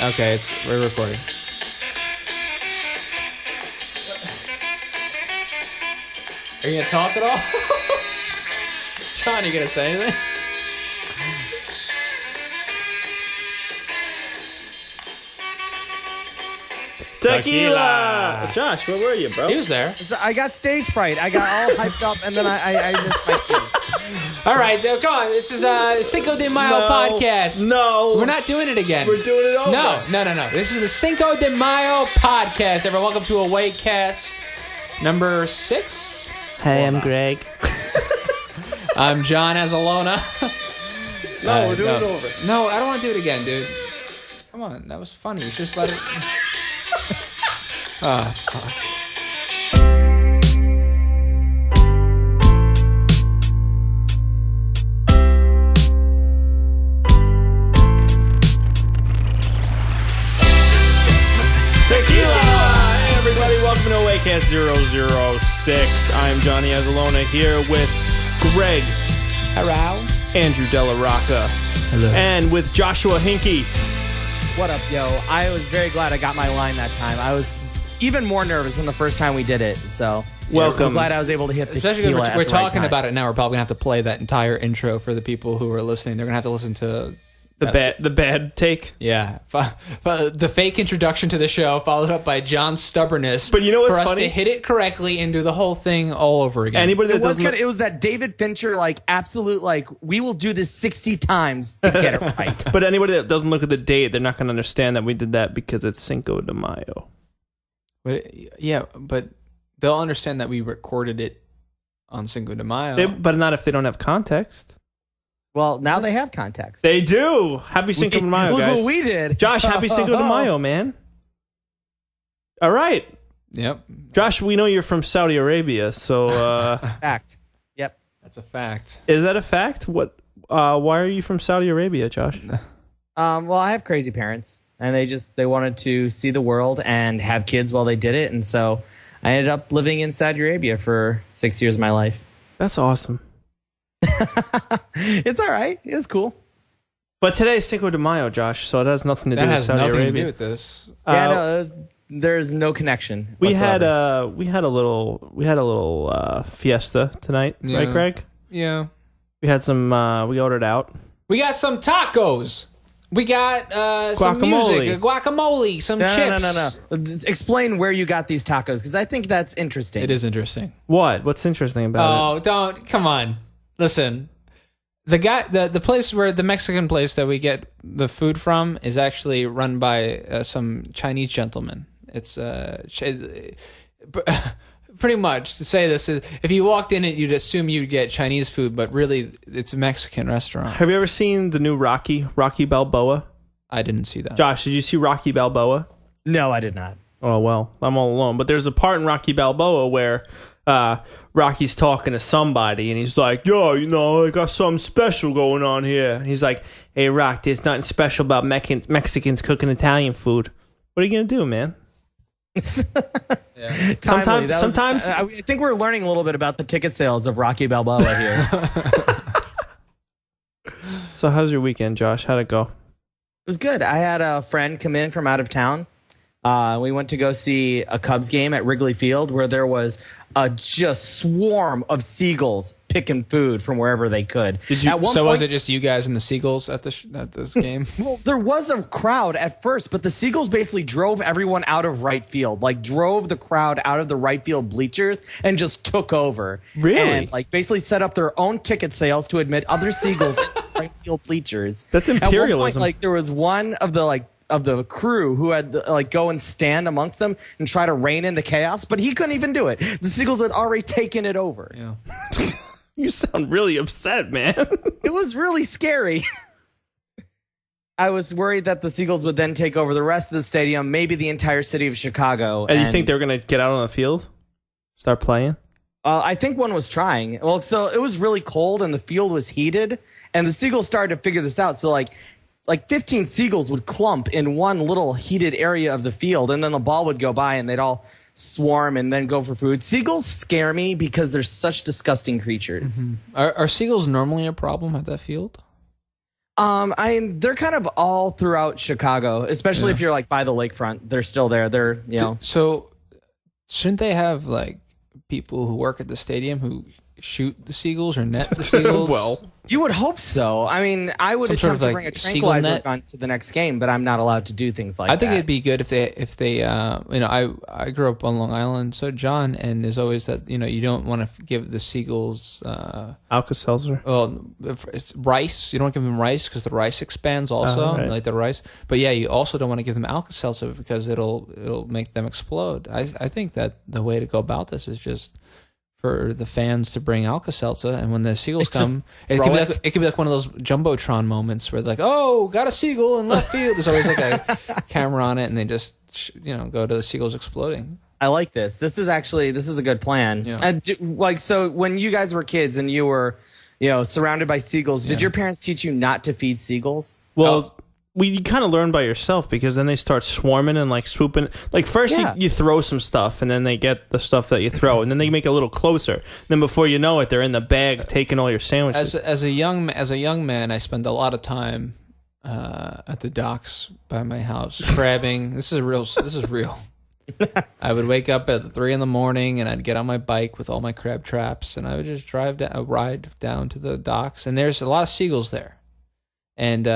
Okay, we're recording. Are you gonna talk at all? John, you gonna say anything? Tequila! Josh, where were you, bro? He was there. I got stage fright. I got all hyped up, and then I missed my cue. All right, come on. This is Cinco de Mayo podcast. No. We're not doing it again. We're doing it over. No. This is the Cinco de Mayo podcast. Everyone, welcome to AwayCast number 6. Hey, I'm Gregg. I'm John Azalona. No, we're doing it over. No, I don't want to do it again, dude. Come on, that was funny. Just let it... Oh, fuck. Tequila! Hey, everybody, welcome to AwayCast 006. I'm Johnny Azalona here with Gregg. Hello. Andrew Della Rocca. Hello. And with Joshua Hinkey. What up, yo? I was very glad I got my line that time. I was just even more nervous than the first time we did it. So welcome. I'm glad I was able to hit the Especially tequila because we're at the right talking time. about it now. We're probably going to have to play that entire intro for the people who are listening. They're going to have to listen to... The bad take. Yeah. The fake introduction to the show, followed up by John's stubbornness. But you know what's for us funny? to hit it correctly and do the whole thing all over again. Anybody that It was, doesn't... it was that David Fincher, absolute, we will do this 60 times to get it right. But anybody that doesn't look at the date, they're not going to understand that we did that because it's Cinco de Mayo. But they'll understand that we recorded it on Cinco de Mayo. But not if they don't have context. Well, now they have context. They do. Happy Cinco de Mayo, Look guys. what we did. Josh, happy Cinco de Mayo, man. All right. Yep. Josh, we know you're from Saudi Arabia, so Fact. Yep. That's a fact. is that a fact? What? Why are you from Saudi Arabia, Josh? Well, I have crazy parents, and they wanted to see the world and have kids while they did it, and so I ended up living in Saudi Arabia for 6 years of my life. That's awesome. It's all right. It was cool. But today is Cinco de Mayo, Josh, so it has nothing to do That with has Saudi nothing Arabia. to do with this. Yeah, no, there's no connection. We had whatsoever. a little fiesta tonight, Yeah. right, Greg? Yeah. We had some. We ordered out. We got some tacos. We got some Guacamole. music, guacamole, some chips. No. Explain where you got these tacos, because I think that's interesting. It is interesting. What? What's interesting about it? Don't. Come on. Listen. The place where the Mexican place that we get the food from is actually run by some Chinese gentleman. It's pretty much to say this is, if you walked in it, you'd assume you'd get Chinese food, but really it's a Mexican restaurant. Have you ever seen the new Rocky Balboa? I didn't see that. Josh, did you see Rocky Balboa? No, I did not. Oh, well, I'm all alone. But there's a part in Rocky Balboa where Rocky's talking to somebody, and he's like, yo, I got something special going on here. And he's like, hey, Rock, there's nothing special about Mexicans cooking Italian food. What are you going to do, man? Yeah. Sometimes I think we're learning a little bit about the ticket sales of Rocky Balboa here. So how's your weekend, Josh? How'd it go? It was good. I had a friend come in from out of town. We went to go see a Cubs game at Wrigley Field, where there was a just swarm of seagulls picking food from wherever they could. Was it just you guys and the Seagulls at this game? Well, there was a crowd at first, but the Seagulls basically drove everyone out of right field, drove the crowd out of the right field bleachers and just took over. Really? And basically set up their own ticket sales to admit other Seagulls in the right field bleachers. That's imperialism. At one point, there was one of the crew who had to go and stand amongst them and try to rein in the chaos, but he couldn't even do it. The Seagulls had already taken it over. Yeah. You sound really upset, man. It was really scary. I was worried that the Seagulls would then take over the rest of the stadium, maybe the entire city of Chicago. And you think they were going to get out on the field? Start playing? I think one was trying. Well, so it was really cold and the field was heated, and the Seagulls started to figure this out. So like 15 seagulls would clump in one little heated area of the field, and then the ball would go by and they'd all swarm and then go for food. Seagulls scare me because they're such disgusting creatures. Mm-hmm. Are seagulls normally a problem at that field? They're kind of all throughout Chicago, especially if you're like by the lakefront. They're still there. They're, you know. So shouldn't they have like people who work at the stadium who shoot the seagulls or net the seagulls? Well, You would hope so. I mean, I would Some sort attempt of, to like, bring a seagull tranquilizer net? gun to the next game, but I'm not allowed to do things like I think that. it'd be good if they I grew up on Long Island, so John, and there's always that, you don't want to give the seagulls Alka-Seltzer. well, if it's rice. You don't give them rice because the rice expands also, right. like the rice. But yeah, you also don't want to give them Alka-Seltzer because it'll make them explode. I think that the way to go about this is just for the fans to bring Alka-Seltzer, and when the seagulls come, it could be like one of those jumbotron moments where they're like, "Oh, got a seagull in left field." There's always like a camera on it, and they just go to the seagulls exploding. I like this. This is a good plan. Yeah. So when you guys were kids and you were, surrounded by seagulls, did your parents teach you not to feed seagulls? Well, you kind of learn by yourself because then they start swarming and like swooping. Like first you throw some stuff and then they get the stuff that you throw and then they make it a little closer. Then before you know it, they're in the bag taking all your sandwiches. As a young man, I spent a lot of time at the docks by my house crabbing. This is real. I would wake up at 3 a.m. and I'd get on my bike with all my crab traps and I would just ride down to the docks, and there's a lot of seagulls there. And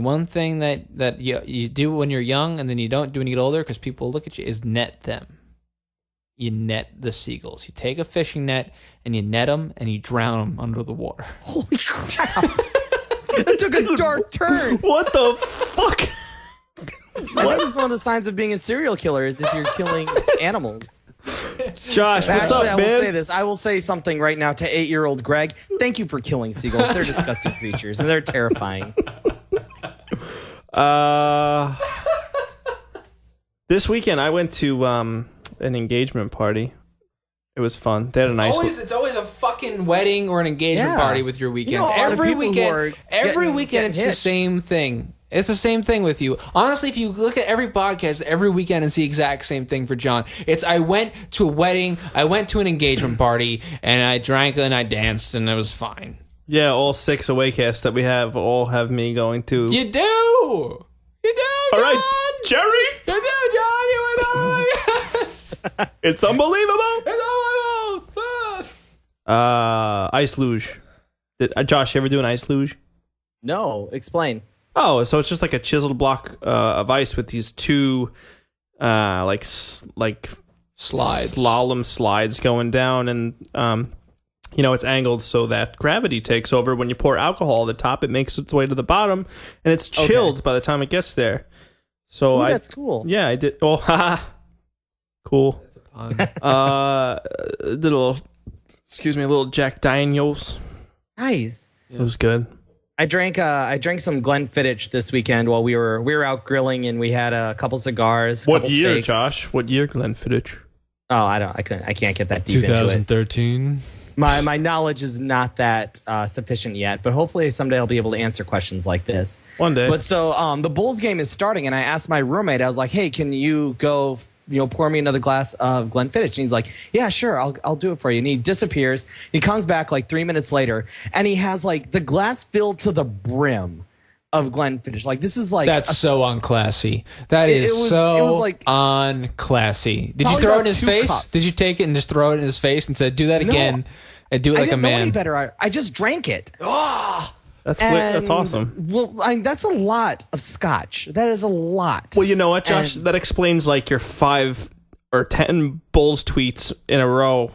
one thing that you do when you're young and then you don't do when you get older because people look at you is net them. You net the seagulls. You take a fishing net and you net them and you drown them under the water. Holy crap! That took a dark turn. What the fuck? I think it's one of the signs of being a serial killer is if you're killing animals. Josh, what's Actually, up, I will man? say this. I will say something right now to 8-year-old Gregg. Thank you for killing seagulls. They're disgusting creatures and they're terrifying. This weekend I went to an engagement party. It was fun. They had a nice. It's always a fucking wedding or an engagement party with your weekend. You know, a lot of every people who weekend, are every weekend, getting it's the hitched. same thing. It's the same thing with you. Honestly, if you look at every podcast every weekend, it's the exact same thing for John. It's I went to a wedding, I went to an engagement party, and I drank and I danced, and it was fine. Yeah, all 6 AwayCasts that we have all have me going to. You do, John. All right, Jerry. You do, John. You went on. Yes. It's unbelievable. It's unbelievable. Ice luge. Josh, you ever do an ice luge? No, explain. Oh, so it's just like a chiseled block of ice with these two, like Slides. slalom slides going down, and it's angled so that gravity takes over. When you pour alcohol at the top, it makes its way to the bottom, and it's chilled by the time it gets there. So That's cool. Yeah, I did. Oh, haha. Cool. That's a pun. Did a little Jack Daniels. Nice. It was good. I drank some Glenfiddich this weekend while we were out grilling, and we had a couple cigars. What couple year, steaks. Josh? What year, Glenfiddich? Oh, I can't get that deep into it. 2013. My knowledge is not that sufficient yet, but hopefully someday I'll be able to answer questions like this. One day. But so the Bulls game is starting, and I asked my roommate, I was like, "Hey, can you go, pour me another glass of Glenfiddich?" And he's like, "Yeah, sure, I'll do it for you." And he disappears. He comes back like 3 minutes later, and he has like the glass filled to the brim of Glenfiddich. Like this is like That's so unclassy. That is it was like unclassy. Did you probably throw it in about his 2 face? cups. Did you take it and just throw it in his face and said, "Do that again and do it I like a didn't know any man"? better. I just drank it. That's awesome. Well, that's a lot of scotch. That is a lot. Well, you know what, Josh? That explains like your 5 or 10 Bulls tweets in a row.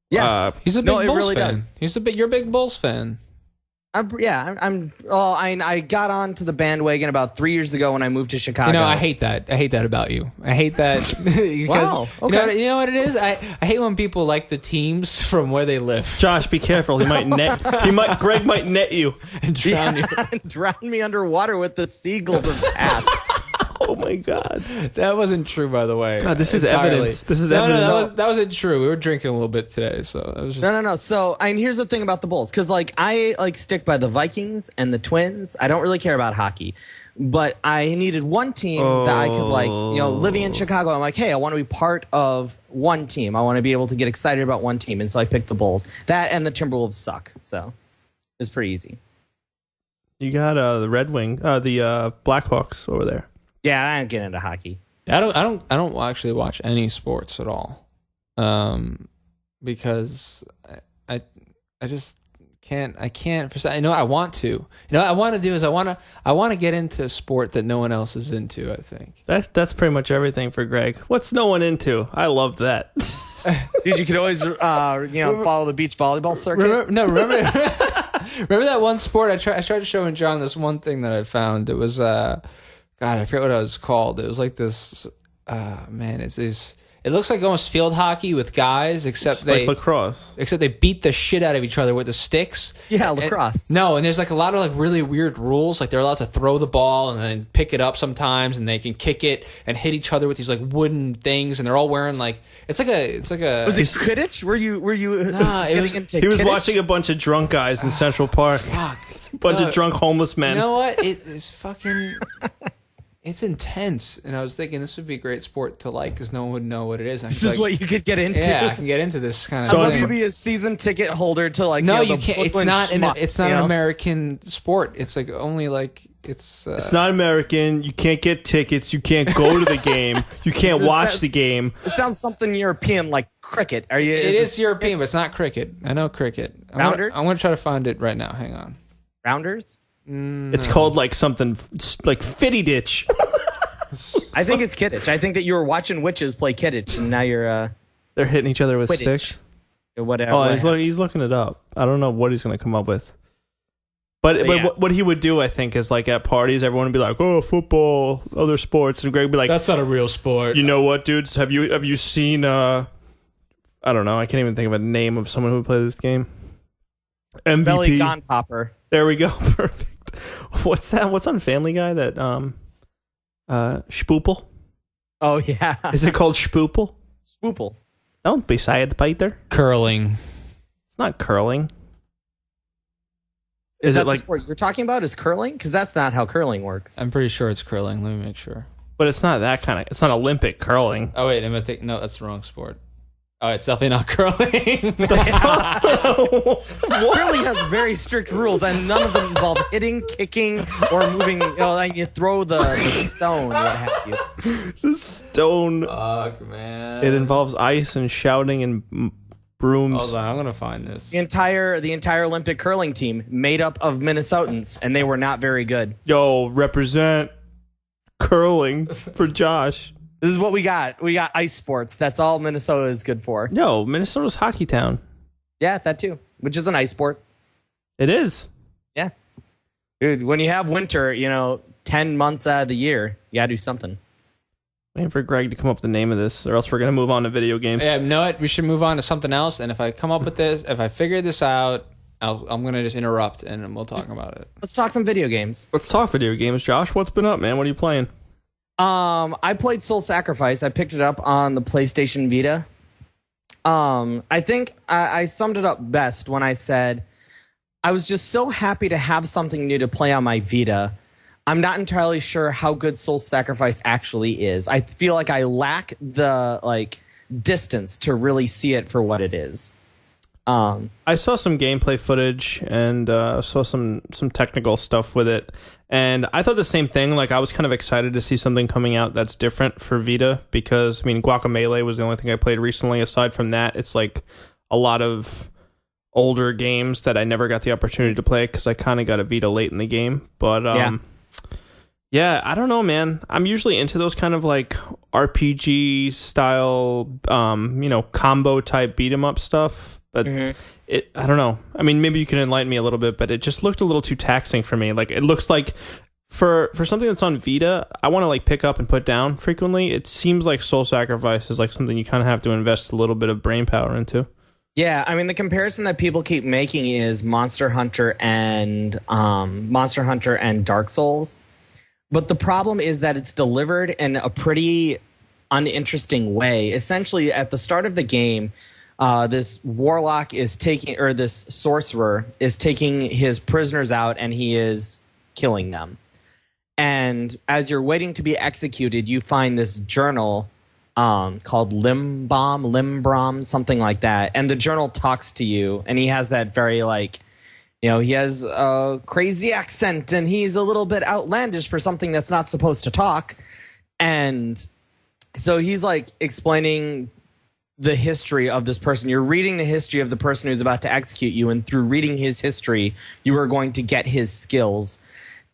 Yes, He's a big no, it Bulls really fan. does. You're a big Bulls fan. I got onto the bandwagon about 3 years ago when I moved to Chicago. I hate that. I hate that about you. I hate that because Wow, okay. you know what it is. I hate when people like the teams from where they live Josh, be careful. He might net. Gregg might net you. and drown you. drown me underwater with the seagulls of past. Oh my God. That wasn't true, by the way. God, this is Entirely. evidence. This is no, evidence. No, that wasn't true. We were drinking a little bit today, so it was just. No. So, here's the thing about the Bulls, because I stick by the Vikings and the Twins. I don't really care about hockey, but I needed one team that I could living in Chicago. I'm like, hey, I want to be part of one team. I want to be able to get excited about one team, and so I picked the Bulls. That and the Timberwolves suck, so it's pretty easy. You got the the Blackhawks over there. Yeah, I don't get into hockey. I don't actually watch any sports at all, because I just can't. I want to. I want to do is I want to get into a sport that no one else is into. I think That's pretty much everything for Gregg. What's no one into? I love that. Dude, you could always follow the beach volleyball circuit. Remember that one sport I tried to show John this one thing that I found. It was God, I forget what it was called. It was like this. It's this. It looks like almost field hockey with guys, except like lacrosse. Except they beat the shit out of each other with the sticks. Yeah, lacrosse. And there's like a lot of like really weird rules. Like they're allowed to throw the ball and then pick it up sometimes, and they can kick it and hit each other with these like wooden things, and they're all wearing like it's like a. Was it Quidditch? Were you? Nah, he was watching a bunch of drunk guys in Central Park. Fuck. A bunch of drunk homeless men. You know what? It is fucking. It's intense, and I was thinking this would be a great sport to like because no one would know what it is. This is what you could get into. Yeah, I can get into this kind of. So thing. if you be a season ticket holder to like. No, you can't. It's not. It's not an know? American sport. It's like only like it's. It's not American. You can't get tickets. You can't go to the game. You can't watch the game. It sounds something European, like cricket. Are you? It is European, but it's not cricket. I know cricket. Rounders? I'm gonna try to find it right now. Hang on. Rounders? It's called like something like Fitty Ditch. I think it's Kidditch. I think that you were watching witches play Kidditch, and now you're they're hitting each other with Quidditch. sticks. Or whatever. Oh, he's looking it up. I don't know what he's going to come up with. But yeah. what he would do, I think, is like at parties, everyone would be like, "Oh, football, other sports," and Gregg would be like, "That's not a real sport." You know what, dudes? Have you seen? I don't know. I can't even think of a name of someone who would play this game. MVP. Belly Gone Popper. There we go. Perfect. What's that? What's on Family Guy? That Spoople? Oh yeah. Is it called Spoople? Spoople. Don't be sad, Peter. Curling. It's not curling. Is that it like the sport you're talking about? Is curling? Because that's not how curling works. I'm pretty sure it's curling. Let me make sure. But it's not that kind of. It's not Olympic curling. Oh wait, no, that's the wrong sport. Oh, it's definitely not curling. Curling has very strict rules, and none of them involve hitting, kicking, or moving. Like you throw the stone, what have you. The stone. Fuck, man. It involves ice and shouting and brooms. Hold on, I'm gonna find this. The entire Olympic curling team made up of Minnesotans, and they were not very good. Yo, represent curling for Josh. This is what we got. We got ice sports. That's all Minnesota is good for. No, Minnesota's hockey town. Yeah, that too, which is an ice sport. It is. Yeah. Dude, when you have winter, 10 months out of the year, you got to do something. Waiting for Gregg to come up with the name of this, or else we're going to move on to video games. Yeah, know what? We should move on to something else. And if I come up with this, if I figure this out, I'm going to just interrupt and we'll talk about it. Let's talk some video games. Let's talk video games. Josh, what's been up, man? What are you playing? I played Soul Sacrifice. I picked it up on the PlayStation Vita. I think I summed it up best when I said I was just so happy to have something new to play on my Vita. I'm not entirely sure how good Soul Sacrifice actually is. I feel like I lack the distance to really see it for what it is. I saw some gameplay footage and saw some technical stuff with it, and I thought the same thing. Like, I was kind of excited to see something coming out that's different for Vita, because Guacamelee was the only thing I played recently. Aside from that, it's like a lot of older games that I never got the opportunity to play because I kind of got a Vita late in the game. But yeah, I don't know, man. I'm usually into those kind of like RPG style, combo type beat 'em up stuff. But I don't know. Maybe you can enlighten me a little bit, but it just looked a little too taxing for me. Like, it looks like for something that's on Vita, I want to pick up and put down frequently. It seems like Soul Sacrifice is like something you kind of have to invest a little bit of brain power into. Yeah, the comparison that people keep making is Monster Hunter and Dark Souls. But the problem is that it's delivered in a pretty uninteresting way. Essentially, at the start of the game, this warlock is this sorcerer is taking his prisoners out, and he is killing them. And as you're waiting to be executed, you find this journal called Limbrom, something like that. And the journal talks to you, and he has that very He has a crazy accent and he's a little bit outlandish for something that's not supposed to talk. And so he's like explaining the history of this person. You're reading the history of the person who's about to execute you, and through reading his history, you are going to get his skills.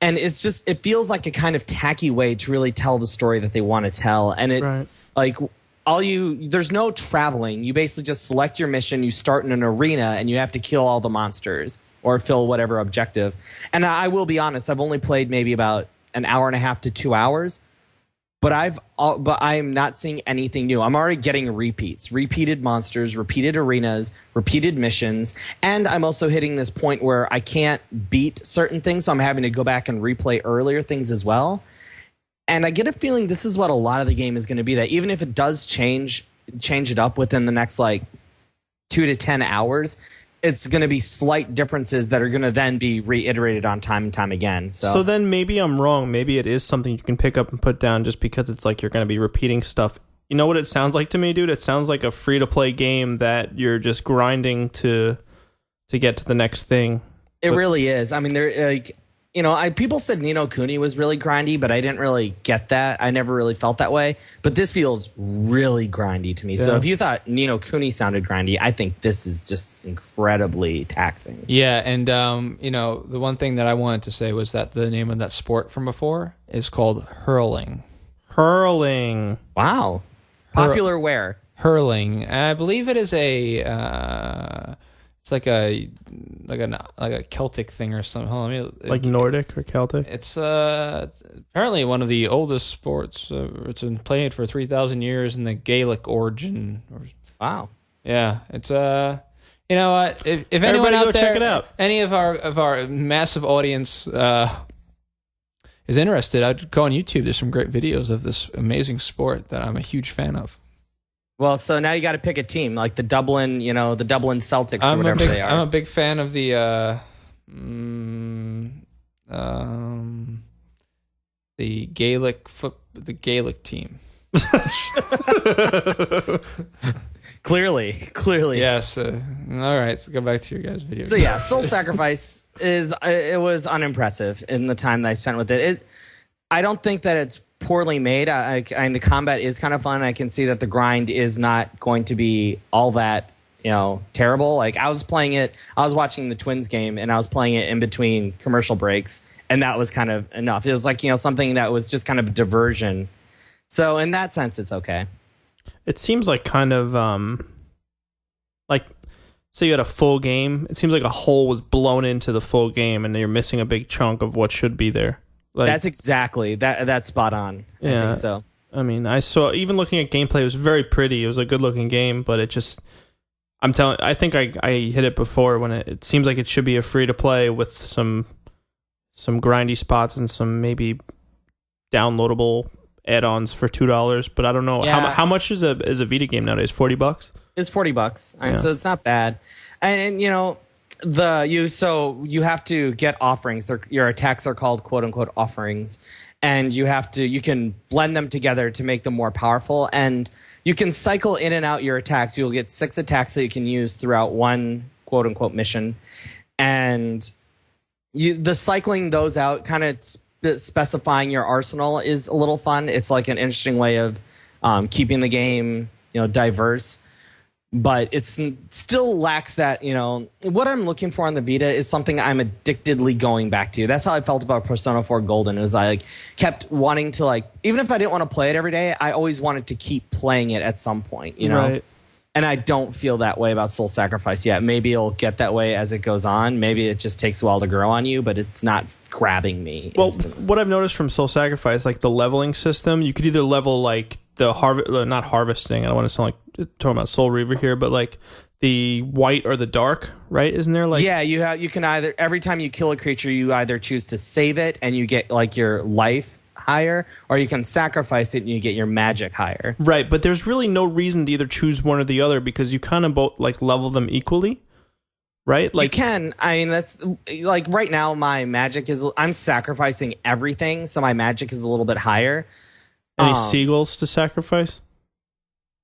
And it feels like a kind of tacky way to really tell the story that they want to tell. And there's no traveling. You basically just select your mission, you start in an arena, and you have to kill all the monsters or fill whatever objective. And I will be honest, I've only played maybe about an hour and a half to 2 hours. But I'm not seeing anything new. I'm already getting repeats, repeated monsters, repeated arenas, repeated missions, and I'm also hitting this point where I can't beat certain things, so I'm having to go back and replay earlier things as well. And I get a feeling this is what a lot of the game is going to be, that even if it does change it up within the next 2 to 10 hours, it's going to be slight differences that are going to then be reiterated on time and time again. So then maybe I'm wrong. Maybe it is something you can pick up and put down just because it's like you're going to be repeating stuff. You know what it sounds like to me, dude? It sounds like a free-to-play game that you're just grinding to get to the next thing. It really is. I mean, people said Ni no Kuni was really grindy, but I didn't really get that. I never really felt that way. But this feels really grindy to me. Yeah. So if you thought Ni no Kuni sounded grindy, I think this is just incredibly taxing. Yeah, and the one thing that I wanted to say was that the name of that sport from before is called hurling. Hurling. Wow. Popular where? Hurling. I believe it is it's like a Celtic thing or something. Hold on, like Nordic or Celtic? It's apparently one of the oldest sports. It's been played for 3,000 years in the Gaelic origin. Wow. Yeah, it's if anyone out there, check it out. Any of our massive audience is interested, I'd go on YouTube. There's some great videos of this amazing sport that I'm a huge fan of. Well, so now you got to pick a team, like the Dublin Celtics or whatever they are. I'm a big fan of the Gaelic team. Clearly. Yes. All right. So go back to your guys' video. So yeah, Soul Sacrifice was unimpressive in the time that I spent with it. I don't think that it's poorly made. And the combat is kind of fun. I can see that the grind is not going to be all that terrible. Like I was watching the Twins game and I was playing it in between commercial breaks, and that was kind of enough. It was like something that was just kind of a diversion. So in that sense, it's okay. It seems like kind of like say you had a full game. It seems like a hole was blown into the full game, and you're missing a big chunk of what should be there. That's exactly that's spot on. Yeah, I think so. I mean, I saw, even looking at gameplay, it was very pretty. It was a good looking game, but it just, I think I hit it before when it seems like it should be a free to play with some grindy spots and some maybe downloadable add-ons for $2. But I don't know how much is a Vita game nowadays. $40? It's $40, so it's not bad. And you have to get offerings. Your attacks are called quote unquote offerings, and you can blend them together to make them more powerful, and you can cycle in and out your attacks. You'll get 6 attacks that you can use throughout one quote unquote mission, and the cycling those out, kind of specifying your arsenal, is a little fun. It's like an interesting way of keeping the game diverse. But it still lacks that, what I'm looking for on the Vita is something I'm addictedly going back to. That's how I felt about Persona 4 Golden. It was I kept wanting to even if I didn't want to play it every day, I always wanted to keep playing it at some point, Right. And I don't feel that way about Soul Sacrifice yet. Maybe it'll get that way as it goes on. Maybe it just takes a while to grow on you, but it's not grabbing me. Well, what I've noticed from Soul Sacrifice, the leveling system, you could either level not harvesting. I don't want to sound like talking about Soul Reaver here, but the white or the dark, right? Isn't there Yeah, you can either, every time you kill a creature, you either choose to save it and you get your life higher, or you can sacrifice it and you get your magic higher. Right, but there's really no reason to either choose one or the other because you kind of both level them equally. Right? You can. I mean, that's right now my magic is, I'm sacrificing everything, so my magic is a little bit higher. Any seagulls to sacrifice?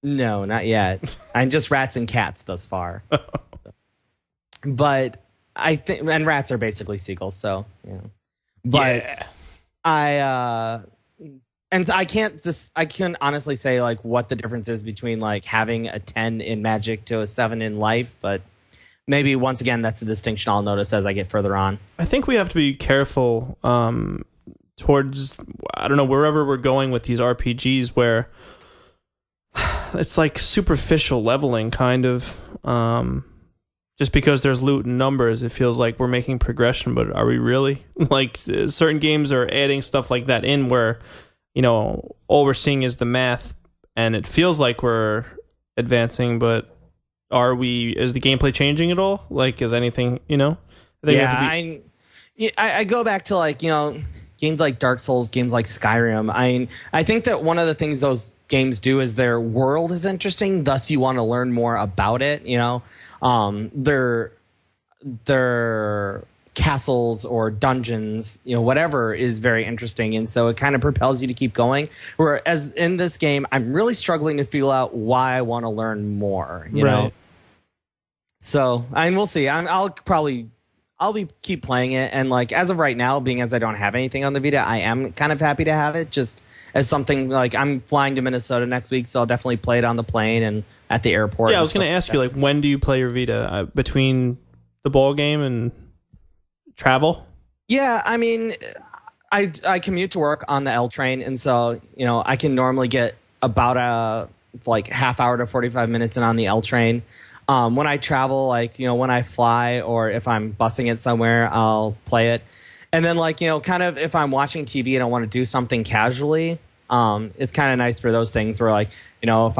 No, not yet. I'm just rats and cats thus far. But I think, and rats are basically seagulls, so yeah. But and I can't honestly say like what the difference is between like having a 10 in Magic to a 7 in Life, but maybe once again that's the distinction I'll notice as I get further on. I think we have to be careful towards, I don't know, wherever we're going with these RPGs, where it's like superficial leveling kind of. Just because there's loot and numbers, it feels like we're making progression, but are we really? Like, certain games are adding stuff like that in where, you know, all we're seeing is the math, and it feels like we're advancing, but are we? Is the gameplay changing at all? Like, is anything, you know? I go back to, like, you know, games like Dark Souls, games like Skyrim. I think that one of the things those games do is their world is interesting, thus you want to learn more about it, you know? Their castles or dungeons, you know, whatever is very interesting, and so it kind of propels you to keep going. Whereas in this game, I'm really struggling to feel out why I want to learn more, you know. So, we'll see. I'll keep playing it, and like as of right now, being as I don't have anything on the Vita, I am kind of happy to have it just as something. Like, I'm flying to Minnesota next week, so I'll definitely play it on the plane and at the airport. Yeah, I was going to ask you, like, when do you play your Vita? Between the ball game and travel? Yeah, I mean, I commute to work on the L train, and so, you know, I can normally get about a like half hour to 45 minutes in on the L train. When I travel, like, you know, when I fly or if I'm busing it somewhere, I'll play it. And then, like, you know, kind of if I'm watching TV and I want to do something casually, it's kind of nice for those things where, like, you know,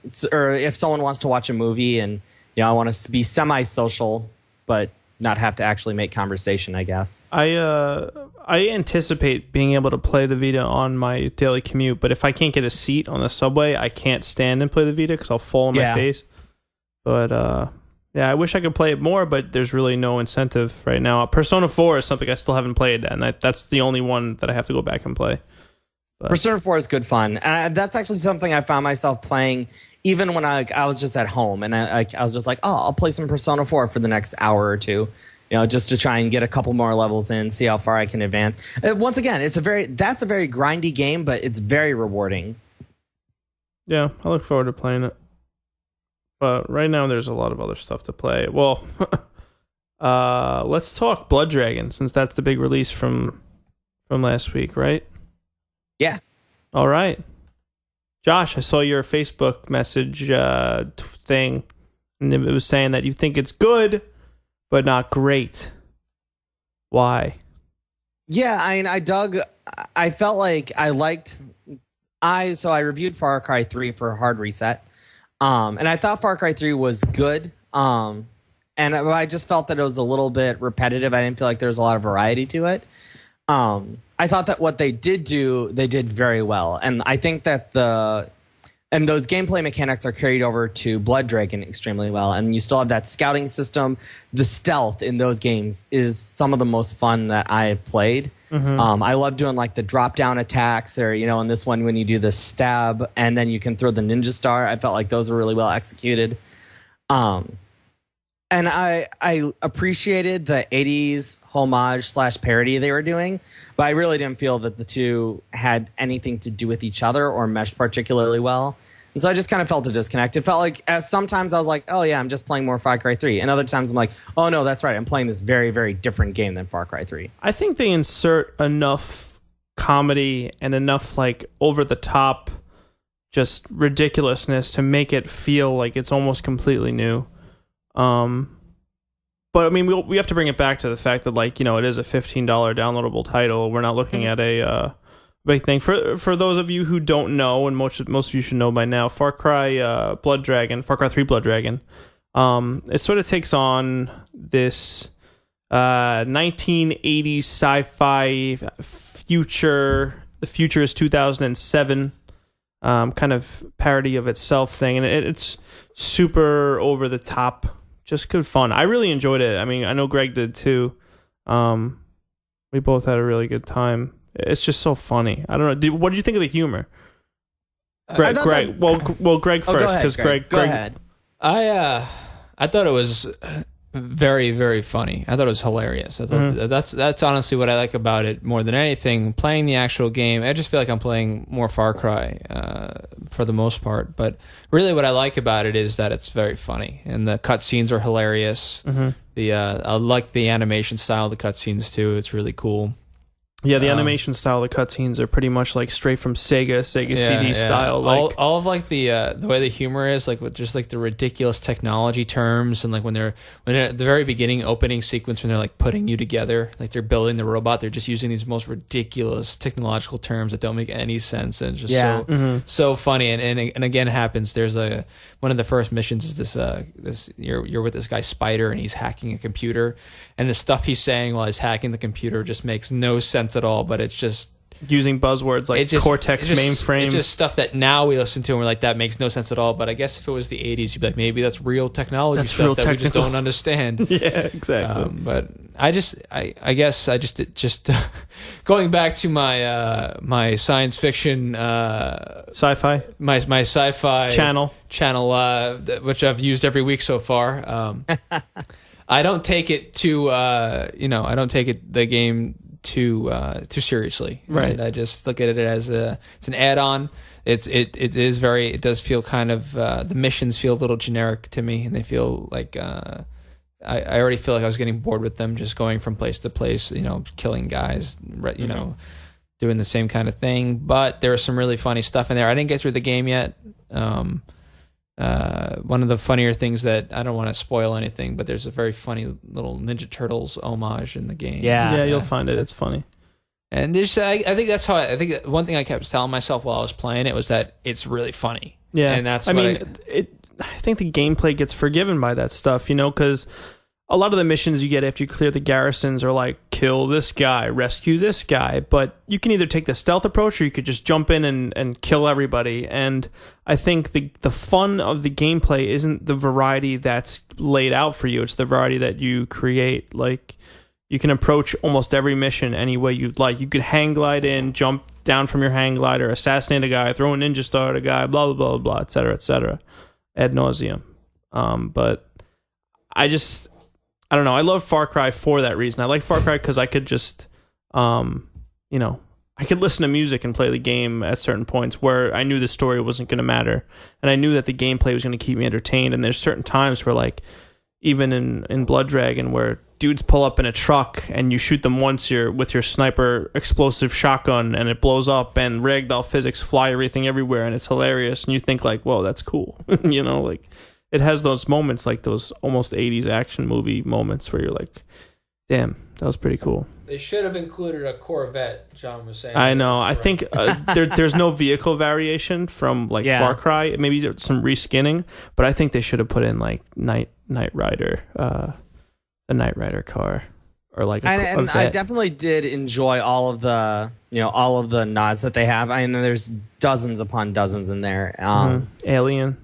if someone wants to watch a movie and, you know, I want to be semi-social but not have to actually make conversation, I guess. I anticipate being able to play the Vita on my daily commute, but if I can't get a seat on the subway, I can't stand and play the Vita because I'll fall on my face. But yeah, I wish I could play it more, but there's really no incentive right now. Persona 4 is something I still haven't played, and that's the only one that I have to go back and play. But Persona 4 is good fun. That's actually something I found myself playing even when I was just at home, and I was just like, oh, I'll play some Persona 4 for the next hour or two, you know, just to try and get a couple more levels in, see how far I can advance. Once again, that's a very grindy game, but it's very rewarding. Yeah, I look forward to playing it. But right now, there's a lot of other stuff to play. Well, let's talk Bloodragon, since that's the big release from last week, right? Yeah. All right. Josh, I saw your Facebook message thing, and it was saying that you think it's good, but not great. Why? Yeah, I felt like I reviewed Far Cry 3 for Hard Reset. And I thought Far Cry 3 was good. And I just felt that it was a little bit repetitive. I didn't feel like there was a lot of variety to it. I thought that what they did very well. And I think that those gameplay mechanics are carried over to Bloodragon extremely well. And you still have that scouting system. The stealth in those games is some of the most fun that I have played. Mm-hmm. I love doing like the drop down attacks, or, you know, in this one when you do the stab and then you can throw the ninja star. I felt like those were really well executed. And I appreciated the 80s homage / parody they were doing, but I really didn't feel that the two had anything to do with each other or meshed particularly well. And so I just kind of felt a disconnect. It felt like sometimes I was like, oh yeah, I'm just playing more Far Cry 3. And other times I'm like, oh no, that's right, I'm playing this very, very different game than Far Cry 3. I think they insert enough comedy and enough like over the top just ridiculousness to make it feel like it's almost completely new. But I mean, we have to bring it back to the fact that, like, you know, it is a $15 downloadable title. We're not looking at a big thing. For those of you who don't know, and most of you should know by now, Far Cry 3 Bloodragon, it sort of takes on this 1980s sci-fi future. The future is 2007. Kind of parody of itself thing, and it's super over the top. Just good fun. I really enjoyed it. I mean, I know Gregg did too. We both had a really good time. It's just so funny. I don't know. What did you think of the humor? Gregg. Well, Gregg first, because Gregg. Go ahead. I thought it was very, very funny. I thought it was hilarious. I thought that's honestly what I like about it more than anything. Playing the actual game, I just feel like I'm playing more Far Cry for the most part. But really, what I like about it is that it's very funny, and the cutscenes are hilarious. I like the animation style of the cutscenes too. It's really cool. Yeah, the animation style of the cutscenes are pretty much like straight from Sega CD style. Like all of like the way the humor is, like with just like the ridiculous technology terms, and like when they're at the very beginning opening sequence when they're like putting you together, like they're building the robot, they're just using these most ridiculous technological terms that don't make any sense, and it's just so funny. And again, it happens. There's one of the first missions is this you're with this guy Spider, and he's hacking a computer, and the stuff he's saying while he's hacking the computer just makes no sense at all, but it's just using buzzwords like Cortex mainframe. It's just stuff that now we listen to and we're like, that makes no sense at all. But I guess if it was the 80s, you'd be like, maybe that's real technology stuff that we just don't understand. Yeah, exactly. But I guess going back to my my science fiction sci-fi my sci-fi channel which I've used every week so far. I don't take it the game too seriously, right? I just look at it as it's an add-on. It does feel kind of the missions feel a little generic to me, and they feel like I already feel like I was getting bored with them, just going from place to place, killing guys, doing the same kind of thing. But there was some really funny stuff in there. I didn't get through the game yet. One of the funnier things that I don't want to spoil anything, but there's a very funny little Ninja Turtles homage in the game. Yeah, you'll find it. It's funny. And I think that's how I think one thing I kept telling myself while I was playing it was that it's really funny. Yeah, and that's I think the gameplay gets forgiven by that stuff, because a lot of the missions you get after you clear the garrisons are like, kill this guy, rescue this guy. But you can either take the stealth approach or you could just jump in and kill everybody. And I think the fun of the gameplay isn't the variety that's laid out for you. It's the variety that you create. Like, you can approach almost every mission any way you'd like. You could hang glide in, jump down from your hang glider, assassinate a guy, throw a ninja star at a guy, blah, blah, blah, blah, et cetera, ad nauseum. But I don't know. I love Far Cry for that reason. I like Far Cry because I could just, I could listen to music and play the game at certain points where I knew the story wasn't going to matter. And I knew that the gameplay was going to keep me entertained. And there's certain times where, like, even in Bloodragon, where dudes pull up in a truck and you shoot them once with your sniper explosive shotgun and it blows up and ragdoll physics fly everything everywhere and it's hilarious. And you think, like, whoa, that's cool. Like... It has those moments, like those almost 80s action movie moments where you're like, damn, that was pretty cool. They should have included a Corvette, John was saying. I know. I think there's no vehicle variation from Far Cry. Maybe some reskinning, but I think they should have put in like Knight Rider, a Knight Rider car. Or like I definitely did enjoy all of the nods that they have. I mean, there's dozens upon dozens in there. Alien.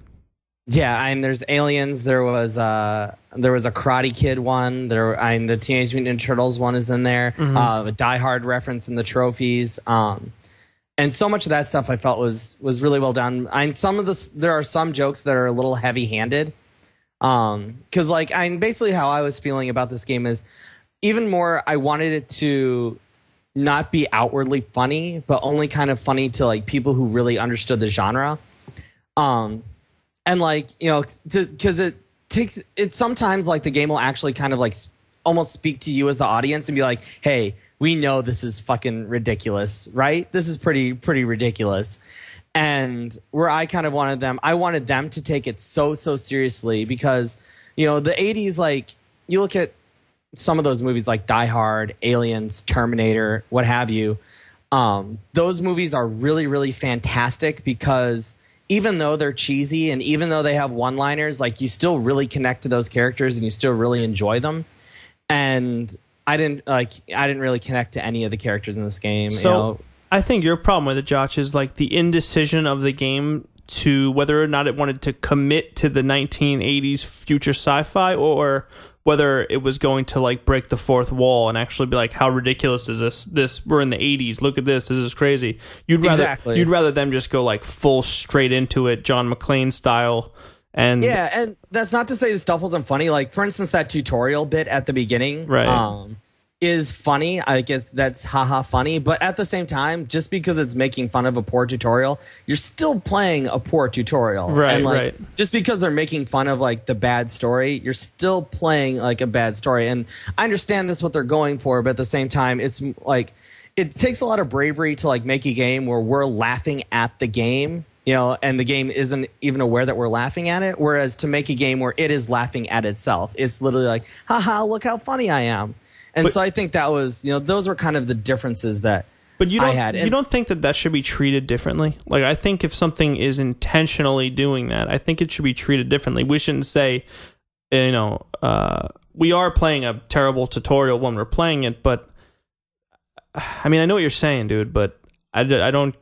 Yeah, and there's Aliens. There was a Karate Kid one. The Teenage Mutant Ninja Turtles one is in there. The Die Hard reference in the trophies. And so much of that stuff I felt was really well done. There are some jokes that are a little heavy-handed. Because basically how I was feeling about this game is even more I wanted it to not be outwardly funny, but only kind of funny to like people who really understood the genre. And because it's sometimes like the game will actually kind of like almost speak to you as the audience and be like, hey, we know this is fucking ridiculous, right? This is pretty ridiculous. And where I kind of wanted them to take it so seriously because, the 80s, like you look at some of those movies like Die Hard, Aliens, Terminator, what have you. Those movies are really, really fantastic because even though they're cheesy and even though they have one-liners, like you still really connect to those characters and you still really enjoy them. And I didn't really connect to any of the characters in this game. So I think your problem with it, Josh, is like the indecision of the game to whether or not it wanted to commit to the 1980s future sci-fi or whether it was going to like break the fourth wall and actually be like, how ridiculous is this? We're in the 80s. Look at this. This is crazy. You'd rather them just go like full straight into it, John McClane style, And yeah, and that's not to say the stuff wasn't funny. Like, for instance, that tutorial bit at the beginning, right. Is funny. I guess that's haha funny. But at the same time, just because it's making fun of a poor tutorial, you're still playing a poor tutorial. Right, and like, right. just because they're making fun of like the bad story, you're still playing like a bad story. And I understand that's what they're going for, but at the same time, it's like it takes a lot of bravery to like make a game where we're laughing at the game, you know, and the game isn't even aware that we're laughing at it. Whereas to make a game where it is laughing at itself, it's literally like, haha, look how funny I am. And so I think that was, you know, those were kind of the differences that I had. You don't think that should be treated differently? Like, I think if something is intentionally doing that, I think it should be treated differently. We shouldn't say, you know, we are playing a terrible tutorial when we're playing it, but I mean, I know what you're saying, dude, but I don't.